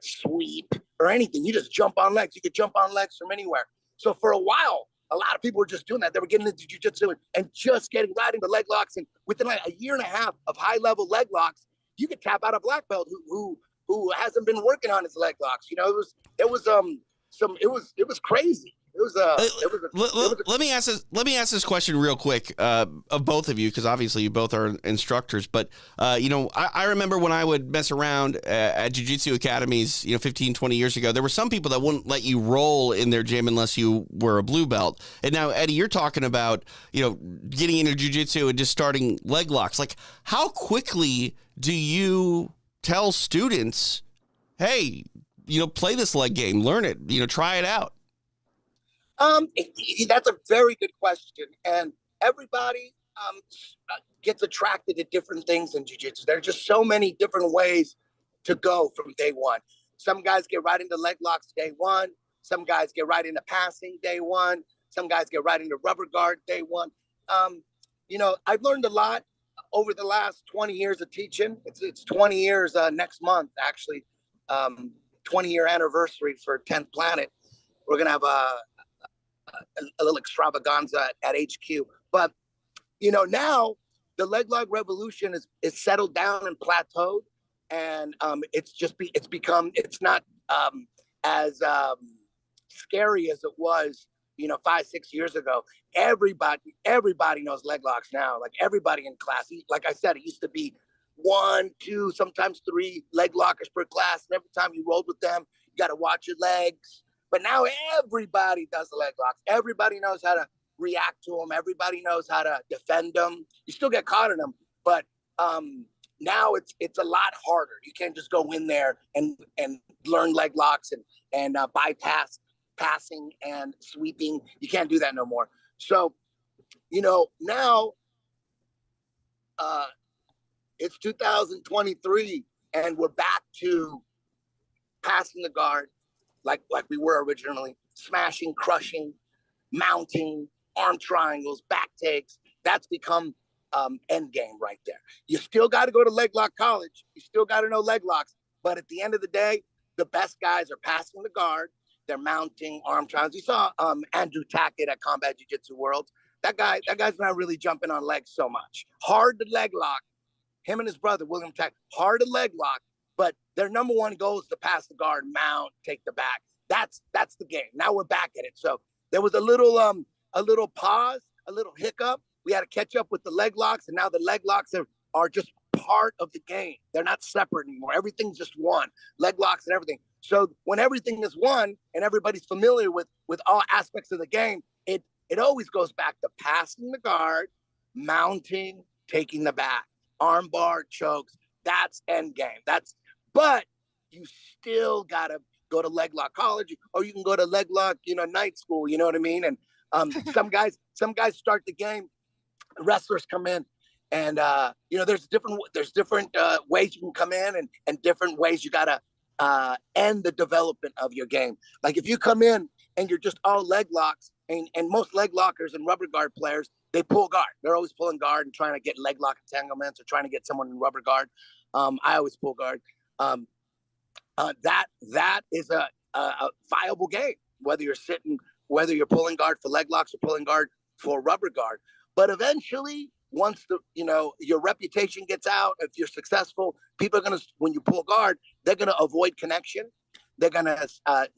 sweep or anything. You just jump on legs. You could jump on legs from anywhere. So for a while, a lot of people were just doing that. They were getting into jiu-jitsu and just getting right into leg locks. And within like a year and a half of high-level leg locks, you could tap out a black belt who hasn't been working on his leg locks. It was crazy. Let me ask this question real quick of both of you, because obviously you both are instructors. But I remember when I would mess around at jiu-jitsu academies, 15, 20 years ago, there were some people that wouldn't let you roll in their gym unless you were a blue belt. And now, Eddie, you're talking about getting into jiu-jitsu and just starting leg locks. Like, how quickly do you tell students, hey, play this leg game, learn it, try it out? That's a very good question. And everybody gets attracted to different things in jiu-jitsu. There are just so many different ways to go from day one. Some guys get right into leg locks day one. Some guys get right into passing day one. Some guys get right into rubber guard day one. I've learned a lot over the last 20 years of teaching. It's 20 years next month, actually. 20-year anniversary for 10th Planet. We're going to have a little extravaganza at HQ. But, now the leg lock revolution is settled down and plateaued. And it's not as scary as it was, 5-6 years ago. Everybody knows leg locks now. Like everybody in class. Like I said, it used to be 1, 2, sometimes 3 leg lockers per class. And every time you rolled with them, you got to watch your legs. But now everybody does the leg locks. Everybody knows how to react to them. Everybody knows how to defend them. You still get caught in them, but now it's a lot harder. You can't just go in there and learn leg locks and bypass passing and sweeping. You can't do that no more. So now it's 2023 and we're back to passing the guard like we were originally, smashing, crushing, mounting, arm triangles, back takes. That's become end game right there. You still got to go to leg lock college. You still got to know leg locks. But at the end of the day, the best guys are passing the guard. They're mounting arm triangles. You saw Andrew Tackett at Combat Jiu Jitsu Worlds. That guy's not really jumping on legs so much. Hard to leg lock. Him and his brother, William Tackett, hard to leg lock. But their number one goal is to pass the guard, mount, take the back. That's the game. Now we're back at it. So there was a little pause, a little hiccup. We had to catch up with the leg locks, and now the leg locks are just part of the game. They're not separate anymore. Everything's just one. Leg locks and everything. So when everything is one and everybody's familiar with all aspects of the game, it always goes back to passing the guard, mounting, taking the back, arm bar, chokes. That's end game. But you still gotta go to leg lock college, or you can go to leg lock, night school. You know what I mean? And some guys start the game. Wrestlers come in, and there's different ways you can come in, and different ways you gotta end the development of your game. Like if you come in and you're just all leg locks, and most leg lockers and rubber guard players, they pull guard. They're always pulling guard and trying to get leg lock entanglements or trying to get someone in rubber guard. I always pull guard. That is a viable game, whether you're pulling guard for leg locks or pulling guard for rubber guard. But eventually, once your reputation gets out, if you're successful, people are gonna, when you pull guard, they're gonna avoid connection. They're gonna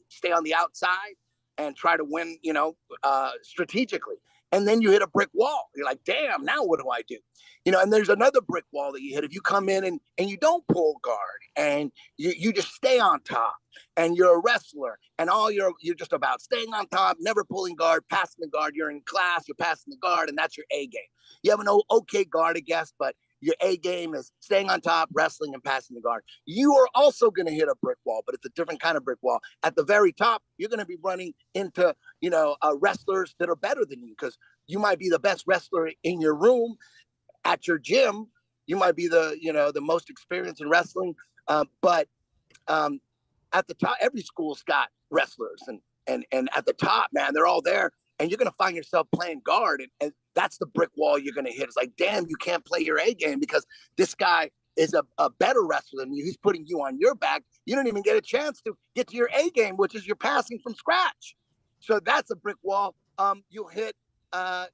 stay on the outside and try to win, strategically. And then you hit a brick wall. You're like, damn, now what do I do? And there's another brick wall that you hit. If you come in and you don't pull guard and you just stay on top and you're a wrestler and you're just about staying on top, never pulling guard, passing the guard. You're in class, you're passing the guard, and that's your A game. You have an okay guard, I guess, but your A game is staying on top, wrestling, and passing the guard. You are also going to hit a brick wall, but it's a different kind of brick wall. At the very top, you're going to be running into, wrestlers that are better than you, because you might be the best wrestler in your room. At your gym, you might be the most experienced in wrestling. But at the top, every school's got wrestlers, and at the top, man, they're all there. And you're going to find yourself playing guard. And that's the brick wall you're going to hit. It's like, damn, you can't play your A game because this guy is a better wrestler than you. He's putting you on your back. You don't even get a chance to get to your A game, which is you're passing from scratch. So that's a brick wall. You'll hit when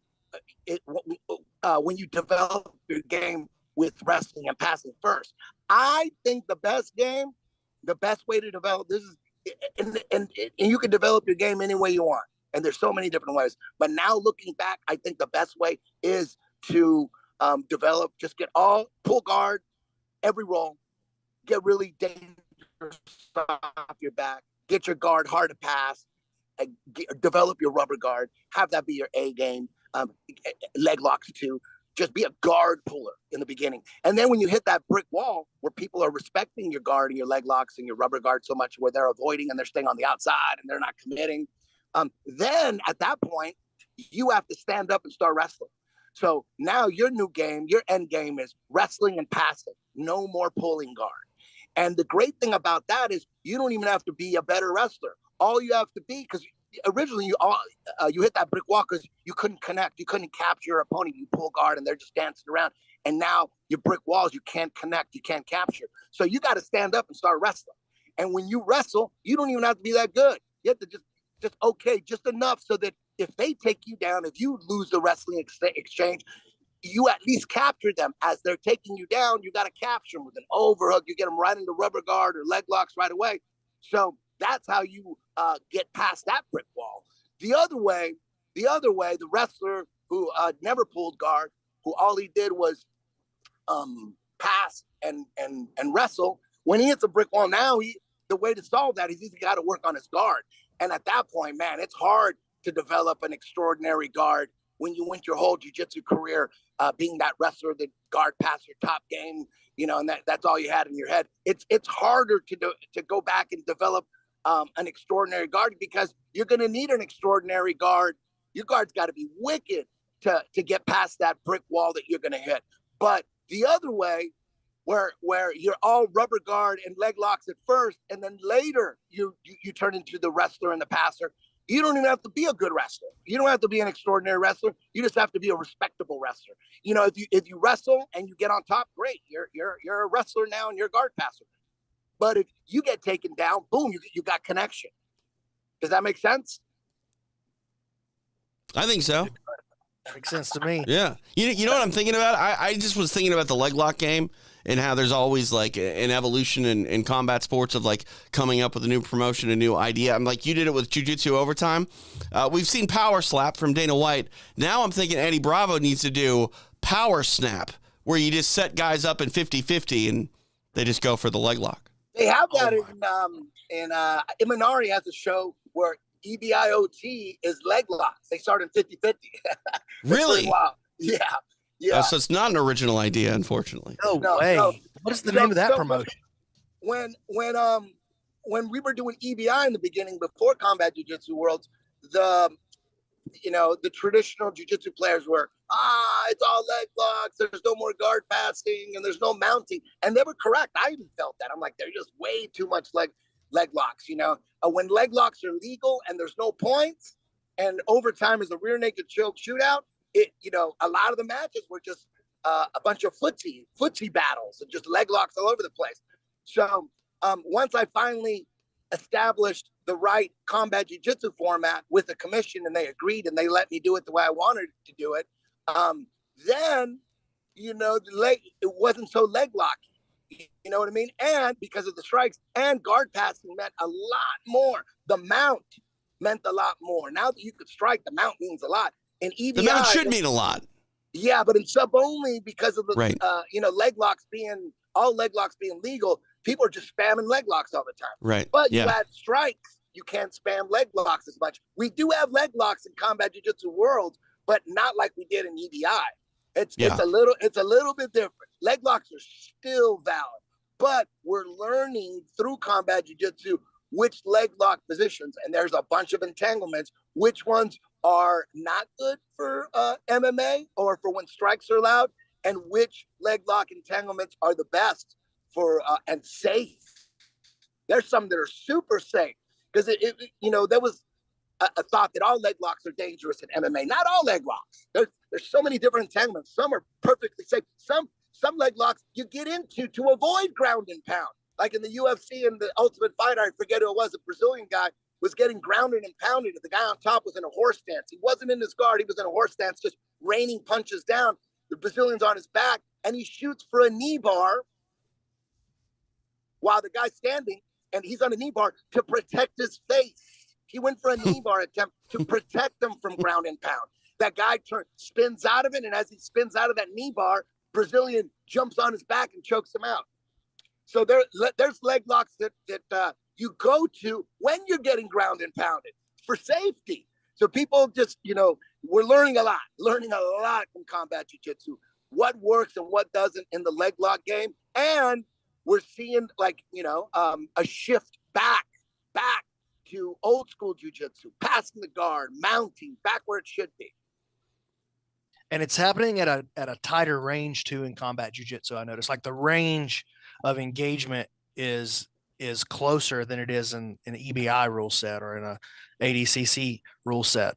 you develop your game with wrestling and passing first. I think the best way to develop this is, and you can develop your game any way you want. And there's so many different ways. But now looking back, I think the best way is to just pull guard, every roll, get really dangerous off your back, get your guard hard to pass, develop your rubber guard, have that be your A game, leg locks too. Just be a guard puller in the beginning. And then when you hit that brick wall where people are respecting your guard and your leg locks and your rubber guard so much where they're avoiding and they're staying on the outside and they're not committing, then at that point, you have to stand up and start wrestling. So now your new game, your end game is wrestling and passing. No more pulling guard. And the great thing about that is you don't even have to be a better wrestler. All you have to be, because originally you hit that brick wall because you couldn't connect. You couldn't capture your opponent. You pull guard and they're just dancing around. And now your brick walls, you can't connect. You can't capture. So you got to stand up and start wrestling. And when you wrestle, you don't even have to be that good. You have to just just enough so that if they take you down, if you lose the wrestling exchange, you at least capture them as they're taking you down. You got to capture them with an overhook. You get them right into rubber guard or leg locks right away. So that's how you get past that brick wall. The other way, the wrestler who never pulled guard, who all he did was pass and wrestle, when he hits a brick wall, now the way to solve that is he's got to work on his guard. And at that point, man, it's hard to develop an extraordinary guard when you went your whole jiu-jitsu career being that wrestler, the guard passer, top game, and that's all you had in your head. It's harder to go back and develop an extraordinary guard because you're going to need an extraordinary guard. Your guard's got to be wicked to get past that brick wall that you're going to hit. But the other way, where you're all rubber guard and leg locks at first, and then later you turn into the wrestler and the passer. You don't even have to be a good wrestler. You don't have to be an extraordinary wrestler. You just have to be a respectable wrestler. You know, if you wrestle and you get on top, great. You're a wrestler now and you're a guard passer. But if you get taken down, boom, you got connection. Does that make sense? I think so. Makes sense to me. Yeah. You know what I'm thinking about? I just was thinking about the leg lock game and how there's always like an evolution in combat sports of like coming up with a new promotion, a new idea. I'm like, you did it with Jiu Jitsu overtime. We've seen power slap from Dana White. Now I'm thinking Eddie Bravo needs to do power snap, where you just set guys up in 50-50 and they just go for the leg lock. They have that in Imanari has a show where EBIOT is leg locks. They start in 50-50. Really? Wow. Yeah. Yeah. So it's not an original idea, unfortunately. No way. No. What is the name of that promotion? When we were doing EBI in the beginning before Combat Jiu-Jitsu Worlds, the traditional jiu-jitsu players were, it's all leg locks, there's no more guard passing, and there's no mounting. And they were correct. I even felt that. I'm like, they're just way too much leg locks, when leg locks are legal and there's no points, and overtime is a rear naked choke shootout, a lot of the matches were just a bunch of footsie battles and just leg locks all over the place. So once I finally established the right combat jiu-jitsu format with the commission, and they agreed and they let me do it the way I wanted to do it, then it wasn't so leg locky. You know what I mean? And because of the strikes and guard passing meant a lot more. The mount meant a lot more. Now that you could strike, the mount means a lot. In EBI, the mount should mean a lot. Yeah, but in sub only, because of the right. Leg locks being legal, people are just spamming leg locks all the time. Right. But you add strikes, you can't spam leg locks as much. We do have leg locks in Combat Jiu-Jitsu Worlds, but not like we did in EBI. It's a little bit different. Leg locks are still valid, but we're learning through Combat Jiu-Jitsu which leg lock positions, and there's a bunch of entanglements, which ones are not good for MMA or for when strikes are allowed, and which leg lock entanglements are the best for and safe. There's some that are super safe, because there was a thought that all leg locks are dangerous in MMA. Not all leg locks. There's so many different entanglements. Some are perfectly safe. Some leg locks you get into to avoid ground and pound. Like in the UFC and the Ultimate Fighter, I forget who it was, a Brazilian guy was getting grounded and pounded. The guy on top was in a horse stance. He wasn't in his guard. He was in a horse stance, just raining punches down. The Brazilian's on his back, and he shoots for a knee bar while the guy's standing, and he's on a knee bar to protect his face. He went for a knee bar attempt to protect him from ground and pound. That guy spins out of it, and as he spins out of that knee bar, Brazilian jumps on his back and chokes him out. So there's leg locks that you go to when you're getting ground and pounded for safety. So people just, we're learning a lot from Combat Jiu-Jitsu, what works and what doesn't in the leg lock game. And we're seeing a shift back to old school jiu-jitsu, passing the guard, mounting, back where it should be. And it's happening at a tighter range too in combat jiu-jitsu. I noticed, like, the range of engagement is closer than it is in an EBI rule set or in a ADCC rule set.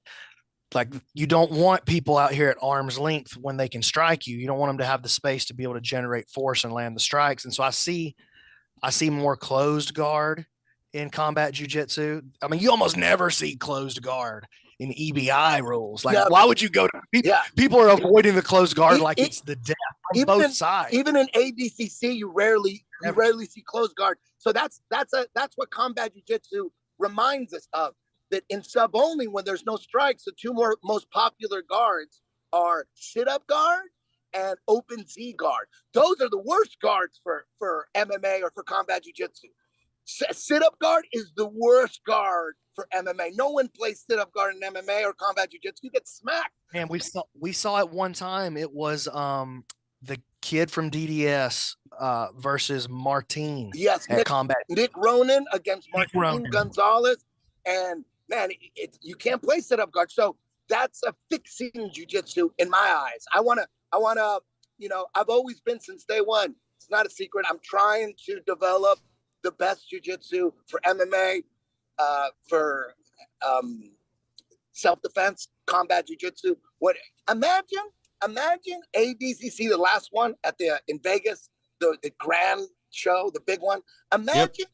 Like, you don't want people out here at arm's length when they can strike you. You don't want them to have the space to be able to generate force and land the strikes. And so I see more closed guard in combat jiu-jitsu. I mean, you almost never see closed guard in EBI rules. Like, why would you go to people are avoiding the closed guard it's the death on both sides. Even in ADCC, you rarely see closed guard. So that's what combat jiu-jitsu reminds us of, that in sub only, when there's no strikes, the two most popular guards are sit-up guard and open Z guard. Those are the worst guards for MMA or for combat jiu-jitsu. Sit-up guard is the worst guard for MMA. No one plays sit-up guard in MMA or combat jiu-jitsu. You get smacked. And we saw it one time. It was the kid from DDS versus Martin. Yes, Nick Ronan against Martin Gonzalez. And man, you can't play sit-up guard. So that's a fixing jujitsu in my eyes. I wanna, I've always been since day one. It's not a secret. I'm trying to develop the best jujitsu for MMA, for self-defense, combat jujitsu. Imagine ADCC, the last one in Vegas, the grand show, the big one. Imagine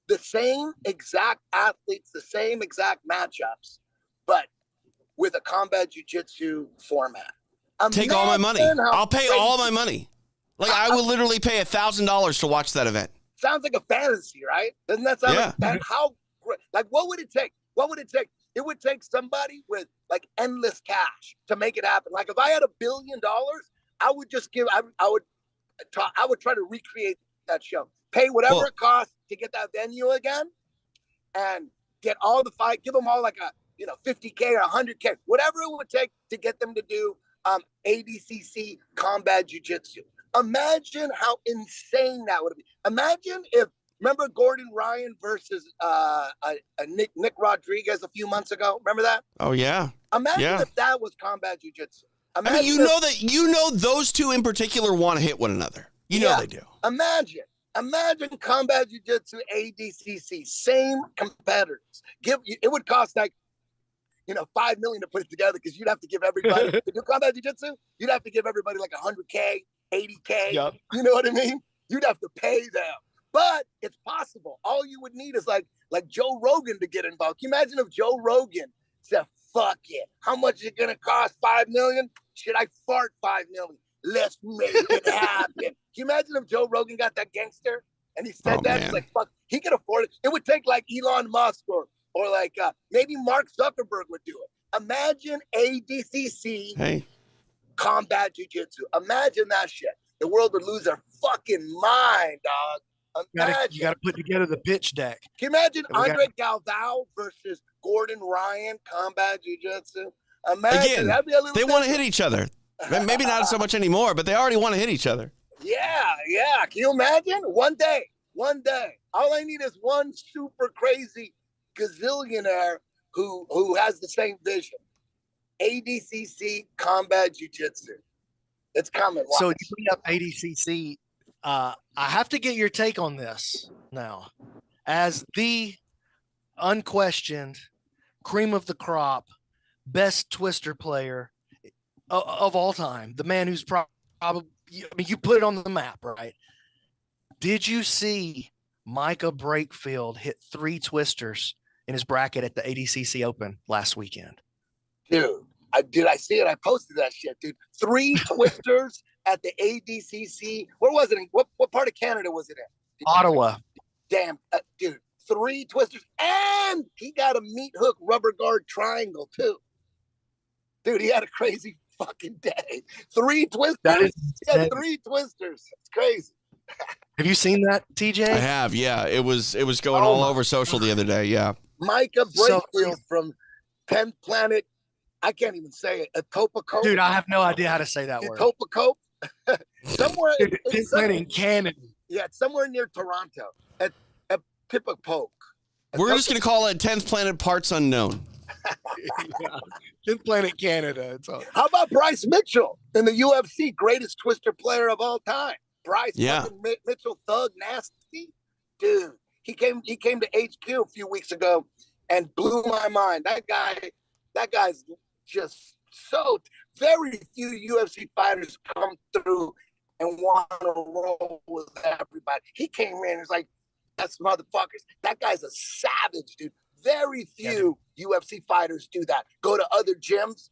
the same exact athletes, the same exact matchups, but with a combat jiu-jitsu format. Take all my money. I'll pay all my money. Like, I will literally pay $1,000 to watch that event. Sounds like a fantasy, right? Doesn't that sound like that? How great? Like, what would it take? What would it take? It would take somebody with like endless cash to make it happen. Like, if I had $1 billion, I would just I would try to recreate that show. Pay whatever it costs to get that venue again, and get all the fight. Give them all like a $50K or $100K, whatever it would take to get them to do ADCC combat jiu-jitsu. Imagine how insane that would be. Imagine if, remember Gordon Ryan versus Nick Rodriguez a few months ago? Remember that? Oh yeah. Imagine if that was combat jiu-jitsu. I mean, those two in particular want to hit one another. You know they do. Imagine combat jiu-jitsu, ADCC, same competitors. It would cost like, $5 million to put it together, because you'd have to give everybody to do combat jiu-jitsu. You'd have to give everybody like $100K, $80K. Yep. You know what I mean? You'd have to pay them, but it's possible. All you would need is like Joe Rogan to get involved. Can you imagine if Joe Rogan said, "Fuck it, how much is it gonna cost? $5 million? Should I fart $5 million? Let's make it happen." Can you imagine if Joe Rogan got that gangster and he said that? He's like, fuck, he could afford it. It would take like Elon Musk or like maybe Mark Zuckerberg would do it. Imagine ADCC combat jiu-jitsu. Imagine that shit. The world would lose their fucking mind, dog. You got to put together the pitch deck. Can you imagine Andre Galvao versus Gordon Ryan combat jiu-jitsu? Imagine. Again, they want to hit each other. Maybe not so much anymore, but they already want to hit each other. Yeah. Can you imagine? One day. All I need is one super crazy gazillionaire who has the same vision. ADCC combat jiu-jitsu. It's coming. Watch. So you bring up ADCC. I have to get your take on this now. As the unquestioned cream of the crop, best twister player of all time, the man who's probably, you put it on the map, right? Did you see Micah Brakefield hit 3 twisters in his bracket at the ADCC Open last weekend? Dude, I see it. I posted that shit, dude. 3 twisters at the ADCC. Where was it? What part of Canada was it in? Ottawa. Damn, dude. 3 twisters. And he got a meat hook rubber guard triangle, too. Dude, he had a crazy fucking day. 3 twisters. He had 3 twisters. It's crazy. Have you seen that, TJ? I have, yeah. It was going all over social the other day, yeah. Micah Brakefield from 10th Planet. I can't even say it. Etobicoke. Dude, I have no idea how to say that word. Etobicoke. Somewhere in Canada. Yeah, it's somewhere near Toronto. At Etobicoke. We're just going to call it 10th Planet Parts Unknown. 10th Planet Canada. How about Bryce Mitchell in the UFC, greatest twister player of all time? Bryce Mitchell, Thug Nasty. Dude, he came to HQ a few weeks ago and blew my mind. That guy's just so, very few UFC fighters come through and want to roll with everybody. He came in and was like, that's motherfuckers. That guy's a savage, dude. Very few UFC fighters do that. Go to gyms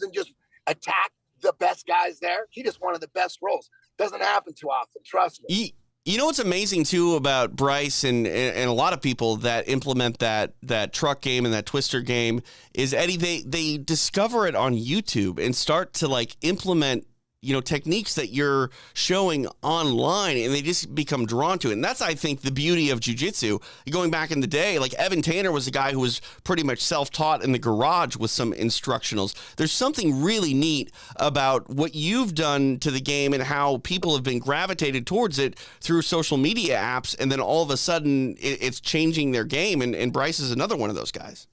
and just attack the best guys there. He just one of the best rolls. Doesn't happen too often. Trust me. You know what's amazing too about Bryce and a lot of people that implement that truck game and that twister game is, Eddie, they discover it on YouTube and start to like implement techniques that you're showing online, and they just become drawn to it. And that's, I think, the beauty of jiu-jitsu. Going back in the day, like Evan Tanner was a guy who was pretty much self-taught in the garage with some instructionals. There's something really neat about what you've done to the game and how people have been gravitated towards it through social media apps, and then all of a sudden it's changing their game, and Bryce is another one of those guys.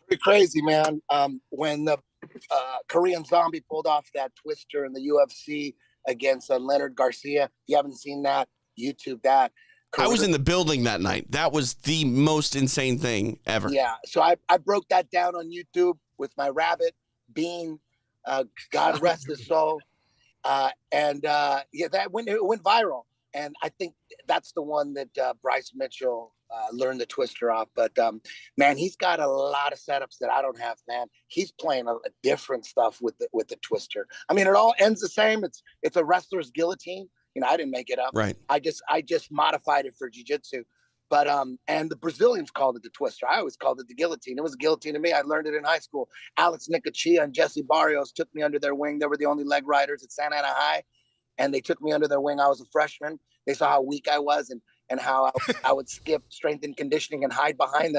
Pretty crazy, man. When the Korean Zombie pulled off that twister in the UFC against Leonard Garcia, if you haven't seen that, YouTube that. I was in the building that night. That was the most insane thing ever. Yeah, so I broke that down on YouTube with my rabbit, Bean, God rest his soul. Yeah, it went viral. And I think that's the one that Bryce Mitchell learned the twister off. But, man, he's got a lot of setups that I don't have, man. He's playing a different stuff with the twister. I mean, it all ends the same. It's a wrestler's guillotine. You know, I didn't make it up. Right. I just modified it for jiu-jitsu. But and the Brazilians called it the twister. I always called it the guillotine. It was a guillotine to me. I learned it in high school. Alex Nicachia and Jesse Barrios took me under their wing. They were the only leg riders at Santa Ana High. And they took me under their wing. I was a freshman. They saw how weak I was and how I would skip strength and conditioning and hide behind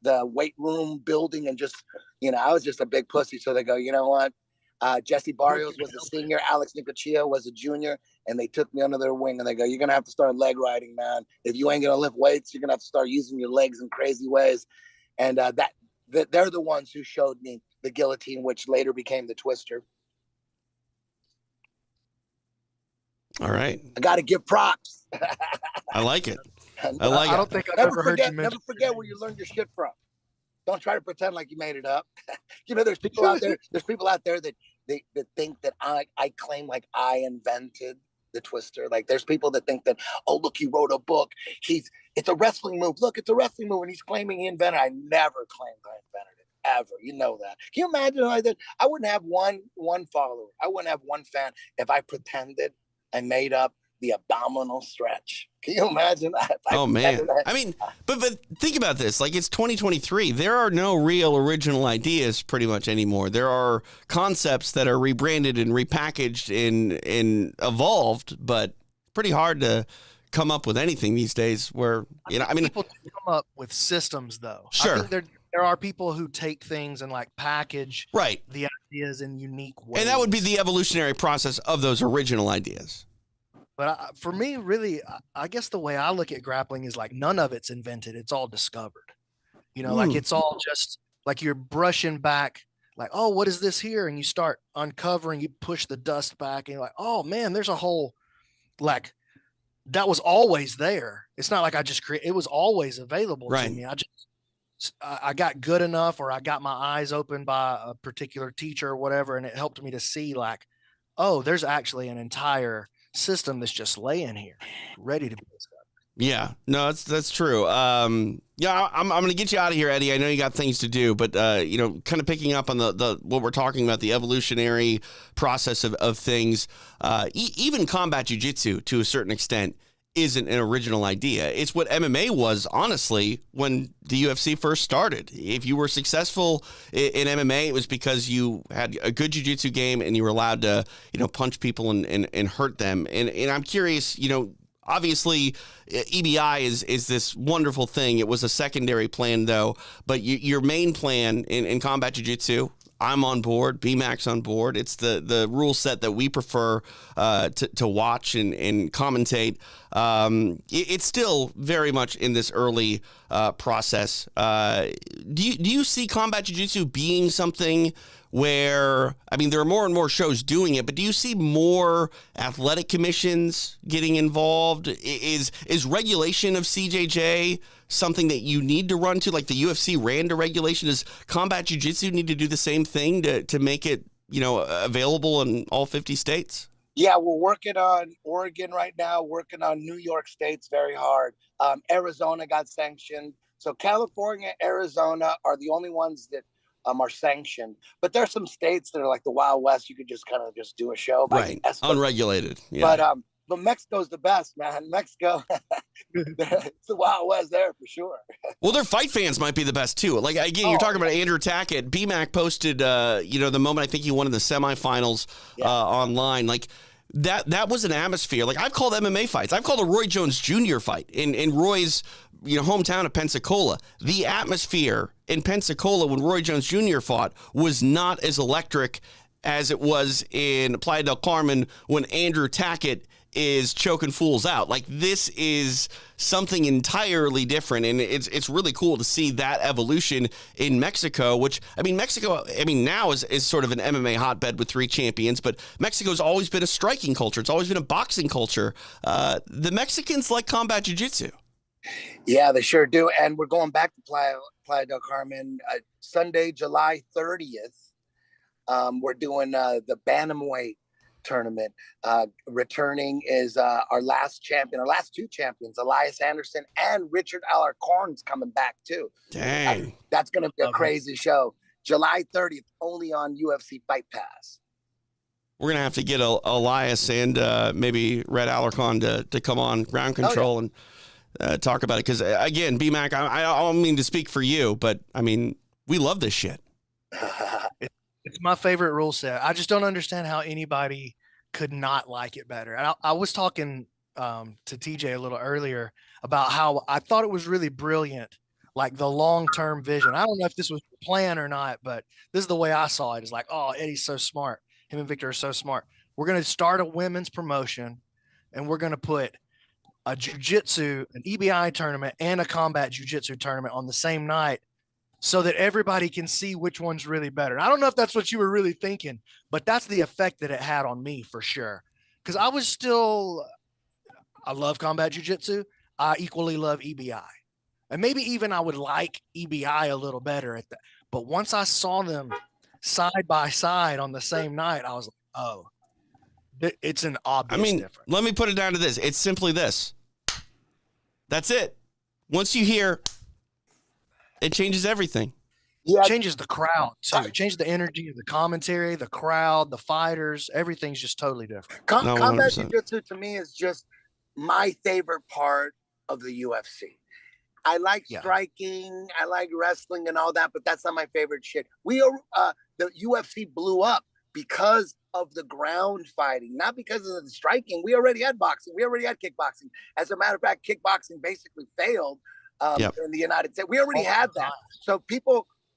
the weight room building and just, you know, I was just a big pussy. So they go, you know what? Jesse Barrios was a senior. Alex Nicachia was a junior. And they took me under their wing and they go, you're going to have to start leg riding, man. If you ain't going to lift weights, you're going to have to start using your legs in crazy ways. And they're the ones who showed me the guillotine, which later became the twister. All right. I got to give props. I like it. I don't think I've ever heard you mention. Never forget where you learned your shit from. Don't try to pretend like you made it up. You know, there's people out there. There's people out there that think that I claim like I invented the twister. Like there's people that think that, oh, look, he wrote a book. It's a wrestling move. Look, it's a wrestling move, and he's claiming he invented it. I never claimed I invented it. Ever. You know that. Can you imagine like that? I wouldn't have one follower. I wouldn't have one fan if I pretended I made up the abdominal stretch. Can you imagine that? Oh, man. I mean, but think about this. Like, it's 2023. There are no real original ideas pretty much anymore. There are concepts that are rebranded and repackaged and evolved, but pretty hard to come up with anything these days where, you know, I mean. People come up with systems, though. Sure. I think there are people who take things and like package the ideas in unique ways. And that would be the evolutionary process of those original ideas. But for me, really, I guess the way I look at grappling is like none of it's invented. It's all discovered. You know, like it's all just like you're brushing back like, oh, what is this here? And you start uncovering, you push the dust back and you're like, oh man, there's a whole, like that was always there. It's not like I just it was always available to me. I got good enough, or I got my eyes opened by a particular teacher or whatever. And it helped me to see like, oh, there's actually an entire system that's just laying here ready to be discovered. Yeah, no, that's true. Yeah, I'm going to get you out of here, Eddie. I know you got things to do, but you know, kind of picking up on the what we're talking about, the evolutionary process of things. Even combat jiu-jitsu to a certain extent isn't an original idea. It's what MMA was, honestly, when the UFC first started. If you were successful in MMA, it was because you had a good jiu-jitsu game and you were allowed to, you know, punch people and hurt them. And I'm curious, you know, obviously EBI is this wonderful thing. It was a secondary plan, though. But your main plan in combat jiu-jitsu, I'm on board. BMac's on board. It's the rule set that we prefer to watch and commentate. It's still very much in this early process. Do you see combat jiu-jitsu being something where, I mean, there are more and more shows doing it, but do you see more athletic commissions getting involved? Is regulation of CJJ something that you need to run to, like the UFC ran to regulation? Does combat jiu-jitsu need to do the same thing to make it, you know, available in all 50 states? Yeah, we're working on Oregon right now, working on New York State's very hard. Arizona got sanctioned. So California, Arizona are the only ones that are sanctioned. But there's some states that are like the Wild West. You could just kind of just do a show. Right, unregulated. Yeah. But Mexico's the best, man. Mexico, it's the Wild West there for sure. Well, their fight fans might be the best too. Like again, you're talking about Andrew Tackett. BMac posted, you know, the moment I think he won in the semifinals online. Like that was an atmosphere. Like I've called MMA fights. I've called a Roy Jones Jr. fight in Roy's, you know, hometown of Pensacola. The atmosphere in Pensacola when Roy Jones Jr. fought was not as electric as it was in Playa del Carmen when Andrew Tackett is choking fools out. Like, this is something entirely different, and it's really cool to see that evolution in Mexico, which, I mean, now is sort of an MMA hotbed with 3 champions, but Mexico's always been a striking culture. It's always been a boxing culture. The Mexicans like combat jiu-jitsu. Yeah, they sure do. And we're going back to Playa del Carmen Sunday, July 30th. We're doing the Bantamweight tournament. Returning is our last 2 champions, Elias Anderson and Richard Alarcon's coming back too. Dang. That's going to be a crazy show. July 30th, only on UFC Fight Pass. We're going to have to get Elias and maybe Red Alarcon to come on Ground Control and talk about it. Because, again, BMac, I don't mean to speak for you, but, I mean, we love this shit. It's my favorite rule set. I just don't understand how anybody could not like it better. And I was talking to TJ a little earlier about how I thought it was really brilliant, like the long-term vision. I don't know if this was the plan or not, but this is the way I saw it. It's like, oh, Eddie's so smart. Him and Victor are so smart. We're going to start a women's promotion, and we're going to put a jiu-jitsu, an EBI tournament, and a combat jiu-jitsu tournament on the same night so that everybody can see which one's really better. I don't know if that's what you were really thinking, but that's the effect that it had on me for sure. Because I love combat jiu-jitsu. I equally love EBI. And maybe even I would like EBI a little better at that. But once I saw them side by side on the same night, I was like, oh, it's an obvious difference. Let me put it down to this. It's simply this. That's it. Once you hear, it changes everything. Yeah. It changes the crowd too. It changes the energy of the commentary, the crowd, the fighters. Everything's just totally different. Combat jiu-jitsu to me is just my favorite part of the UFC. I like striking, I like wrestling and all that, but that's not my favorite shit. The UFC blew up because of the ground fighting, not because of the striking. We already had boxing. We already had kickboxing. As a matter of fact, kickboxing basically failed in the United States. We already had that. So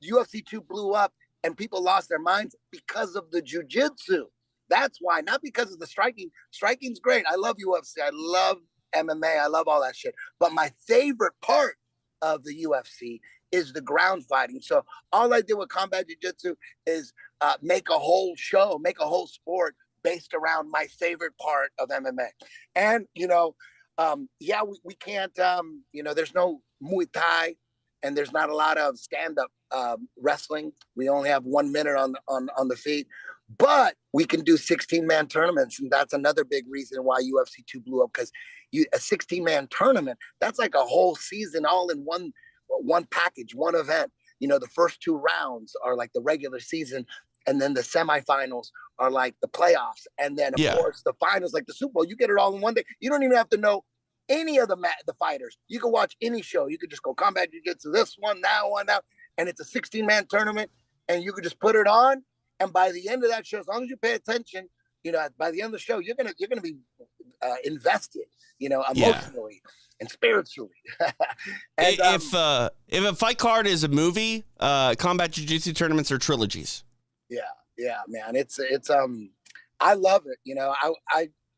UFC 2 blew up and people lost their minds because of the jiu-jitsu. That's why, not because of the striking. Striking's great. I love UFC. I love MMA. I love all that shit. But my favorite part of the UFC is the ground fighting. So all I did with combat jiu-jitsu is make a whole show, make a whole sport based around my favorite part of MMA. And, we can't, there's no Muay Thai and there's not a lot of stand-up wrestling. We only have 1 minute on the feet, but we can do 16-man tournaments. And that's another big reason why UFC 2 blew up, because a 16-man tournament, that's like a whole season all in one package, one event. The first 2 rounds are like the regular season, and then the semifinals are like the playoffs, and then of course the finals, like the Super Bowl. You get it all in one day. You don't even have to know any of the fighters. You can watch any show. You could just go combat jiu-jitsu, this one, that one, now, and it's a 16-man tournament, and you could just put it on. And by the end of that show, as long as you pay attention, by the end of the show, you're gonna be invested, emotionally and spiritually. And, if a fight card is a movie, combat jiu-jitsu tournaments are trilogies. Yeah, man. It's I love it.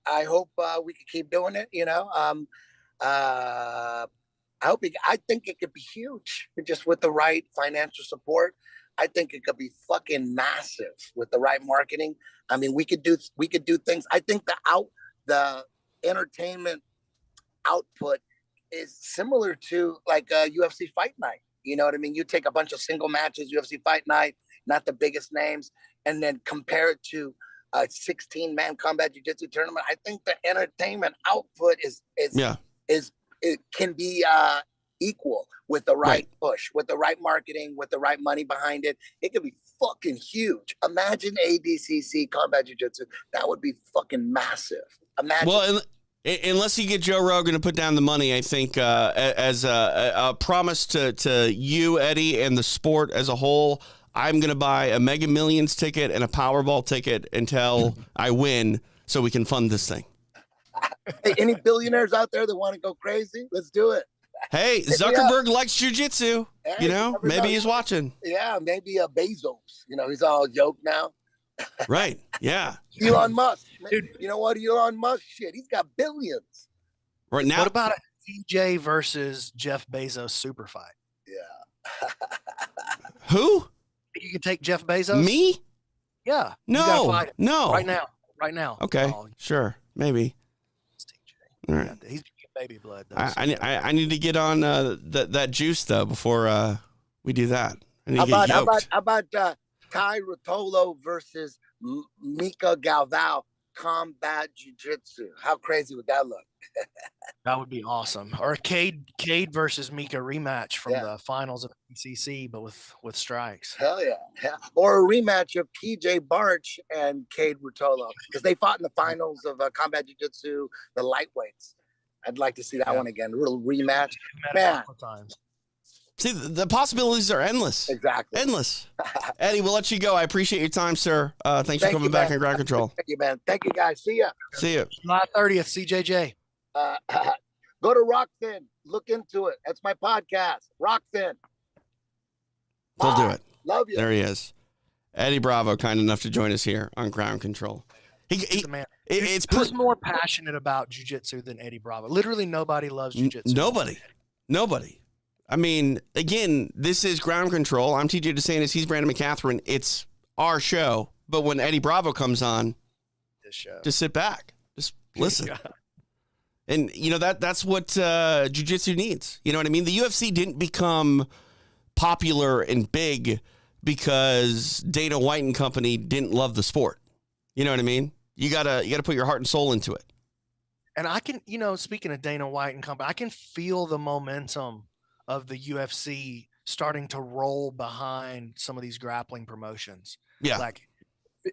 I hope we can keep doing it. I think it could be huge just with the right financial support. I think it could be fucking massive with the right marketing. I mean, we could do things. I think the entertainment output is similar to like a UFC Fight Night. You know what I mean? You take a bunch of single matches, UFC Fight Night, not the biggest names, and then compare it to a 16-man combat jiu-jitsu tournament. I think the entertainment output it can be equal with the right push, with the right marketing, with the right money behind it. It could be fucking huge. Imagine ADCC combat jiu-jitsu. That would be fucking massive. Imagine. Well, unless you get Joe Rogan to put down the money, I think as a promise to you, Eddie, and the sport as a whole, I'm going to buy a Mega Millions ticket and a Powerball ticket until I win so we can fund this thing. Hey, any billionaires out there that want to go crazy? Let's do it. Hey, Zuckerberg likes jiu-jitsu. Hey, maybe he's watching. Yeah, maybe Bezos. He's all joke now. Right. Yeah. Elon Musk. Dude. You know what? Elon Musk, shit, he's got billions. Right now. What about a TJ versus Jeff Bezos super fight? Yeah. Who? You can take Jeff Bezos? Me? Yeah. You gotta No. fight him No. right now. Okay. Oh, Sure. Maybe. it's TJ. All right. He's baby blood. Though, I need to get on that juice though before we do that. I need How to get about yoked. Kai Rotolo versus Mika Galvao combat jiu-jitsu? How crazy would that look? that would be awesome. Or a Cade versus Mika rematch from Yeah. the finals of PCC, but with strikes. Hell yeah. Yeah. Or a rematch of PJ Barch and Cade Rotolo, because they fought in the finals of combat jiu-jitsu, the lightweights. I'd like to see that one again. A little rematch. Man. Times. See, the possibilities are endless. Exactly. Endless. Eddie, we'll let you go. I appreciate your time, sir. Thanks for Thank coming you, back man. in ground control. Thank you, man. Thank you, guys. See ya. See you. July 30th, CJJ. Go to Rockfin. Look into it. That's my podcast. Rockfin. They'll do Bye. it. Love you. There he is. Eddie Bravo, kind enough to join us here on Ground Control. He's the man. It's Who's more passionate about jiu-jitsu than Eddie Bravo? Literally nobody loves jiu-jitsu. Nobody. I mean, again, this is Ground Control. I'm TJ DeSantis. He's Brandon McCatherine. It's our show. But when Eddie Bravo comes on, This show. just sit back. Just listen. And, that's what jiu-jitsu needs. You know what I mean? The UFC didn't become popular and big because Dana White and company didn't love the sport. You know what I mean? You gotta put your heart and soul into it. And I can, speaking of Dana White and company, I can feel the momentum of the UFC starting to roll behind some of these grappling promotions. Yeah. Like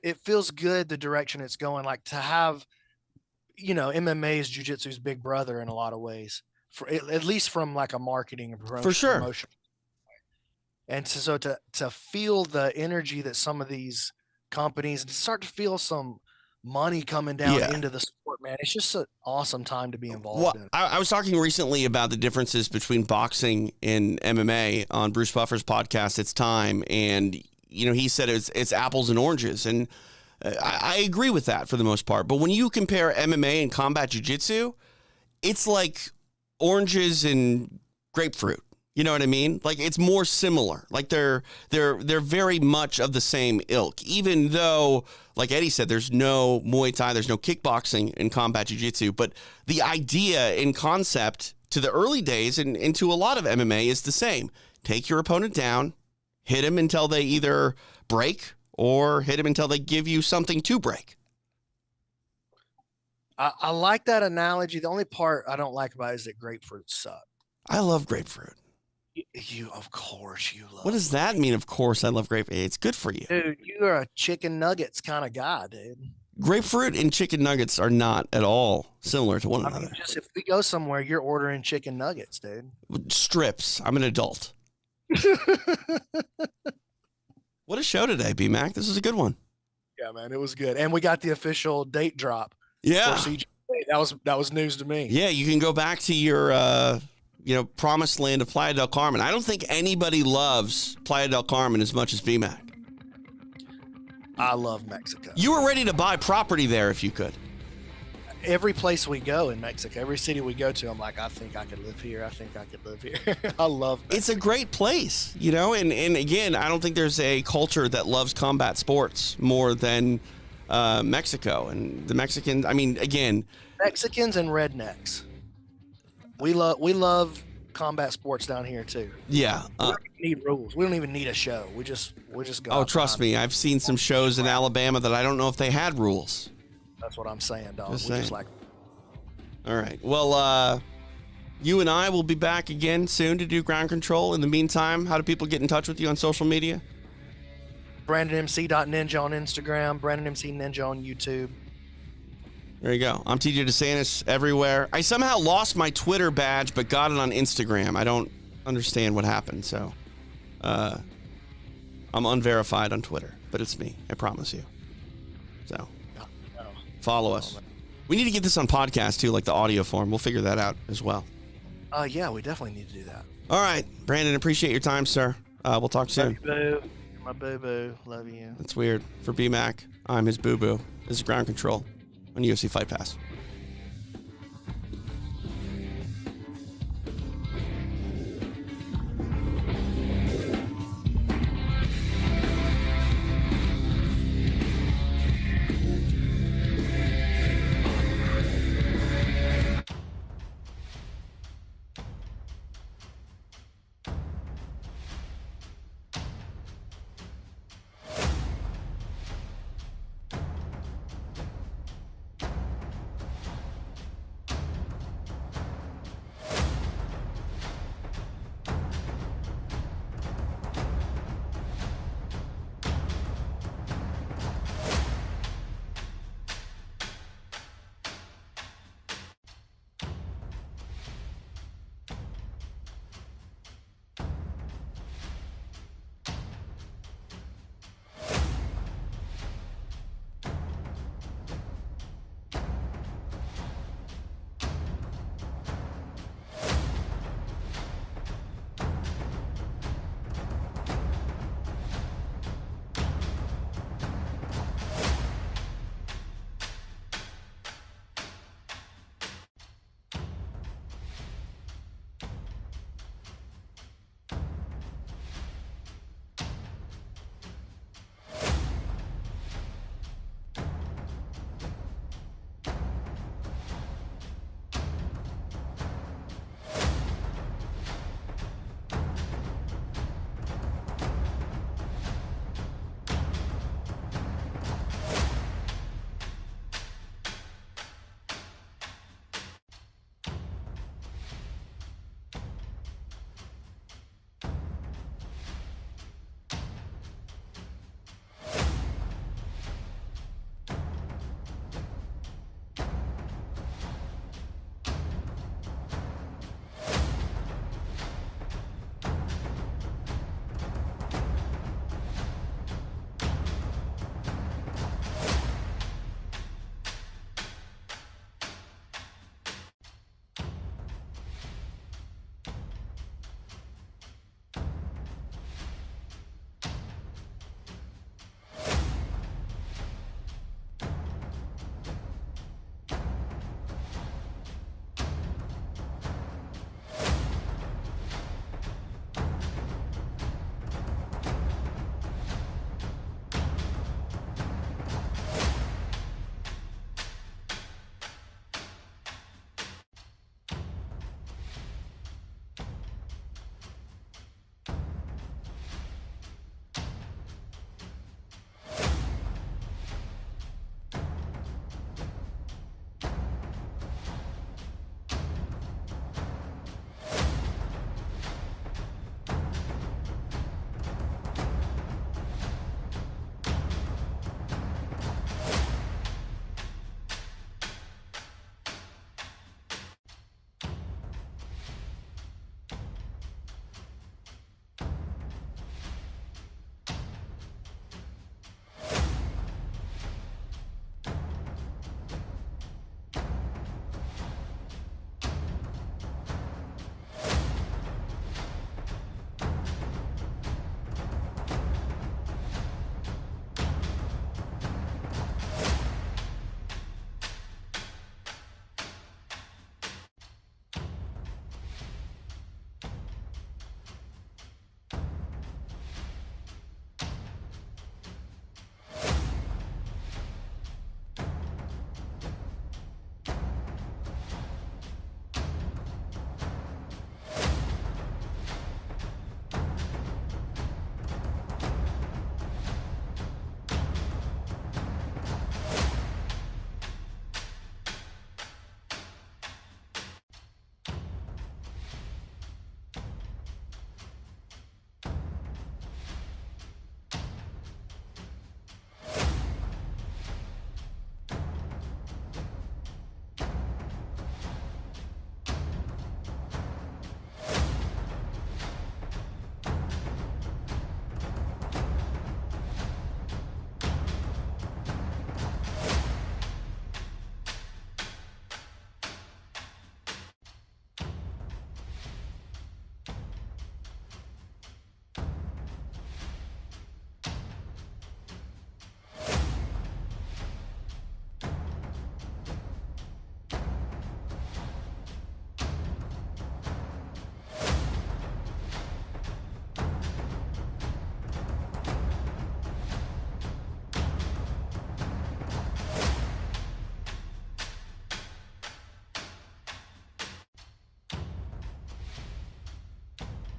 it feels good the direction it's going. Like to have, MMA is jiu-jitsu's big brother in a lot of ways, at least from like a marketing and promotion. For sure. Promotion. And so to feel the energy that some of these companies and start to feel some money coming down into the sport, man. It's just an awesome time to be involved in. I was talking recently about the differences between boxing and MMA on Bruce Buffer's podcast, It's Time. And, he said it's apples and oranges. And I agree with that for the most part. But when you compare MMA and combat jiu-jitsu, it's like oranges and grapefruit. You know what I mean? Like it's more similar. Like they're very much of the same ilk. Even though, like Eddie said, there's no Muay Thai, there's no kickboxing in combat jiu-jitsu, but the idea in concept to the early days and to a lot of MMA is the same. Take your opponent down, hit him until they either break or hit him until they give you something to break. I like that analogy. The only part I don't like about it is that grapefruits suck. I love grapefruit. Of course, you love. What does that mean? Of course, I love grapefruit. It's good for you. Dude, you're a chicken nuggets kind of guy, dude. Grapefruit and chicken nuggets are not at all similar to one I another. mean, just if we go somewhere, you're ordering chicken nuggets, dude. Strips. I'm an adult. What a show today, BMac. This is a good one. Yeah, man, it was good, and we got the official date drop. Yeah. For CJ. That was news to me. Yeah, you can go back to your promised land of Playa del Carmen. I don't think anybody loves Playa del Carmen as much as BMac. I love Mexico. You were ready to buy property there if you could. Every place we go in Mexico, every city we go to, I'm like, I think I could live here. I think I could live here. I love Mexico. It's a great place, and again, I don't think there's a culture that loves combat sports more than Mexico. And the Mexicans, I mean, again, Mexicans and rednecks. We love combat sports down here too. Yeah. We don't even need rules. We don't even need a show. We just go. Oh, trust me. I've seen some shows in Alabama that I don't know if they had rules. That's what I'm saying, dog. Just We saying. just like. All right. Well, you and I will be back again soon to do ground control. In the meantime, how do people get in touch with you on social media? BrandonMC.Ninja on Instagram, BrandonMC Ninja on YouTube. There you go. I'm TJ DeSantis everywhere. I somehow lost my Twitter badge, but got it on Instagram. I don't understand what happened. So I'm unverified on Twitter, but it's me. I promise you. So follow us. We need to get this on podcast too, like the audio form. We'll figure that out as well. Yeah, we definitely need to do that. All right, Brandon, appreciate your time, sir. We'll talk soon. Love you, boo. You're my boo-boo. Love you. That's weird. For BMac, I'm his boo-boo. This is Ground Control on UFC Fight Pass.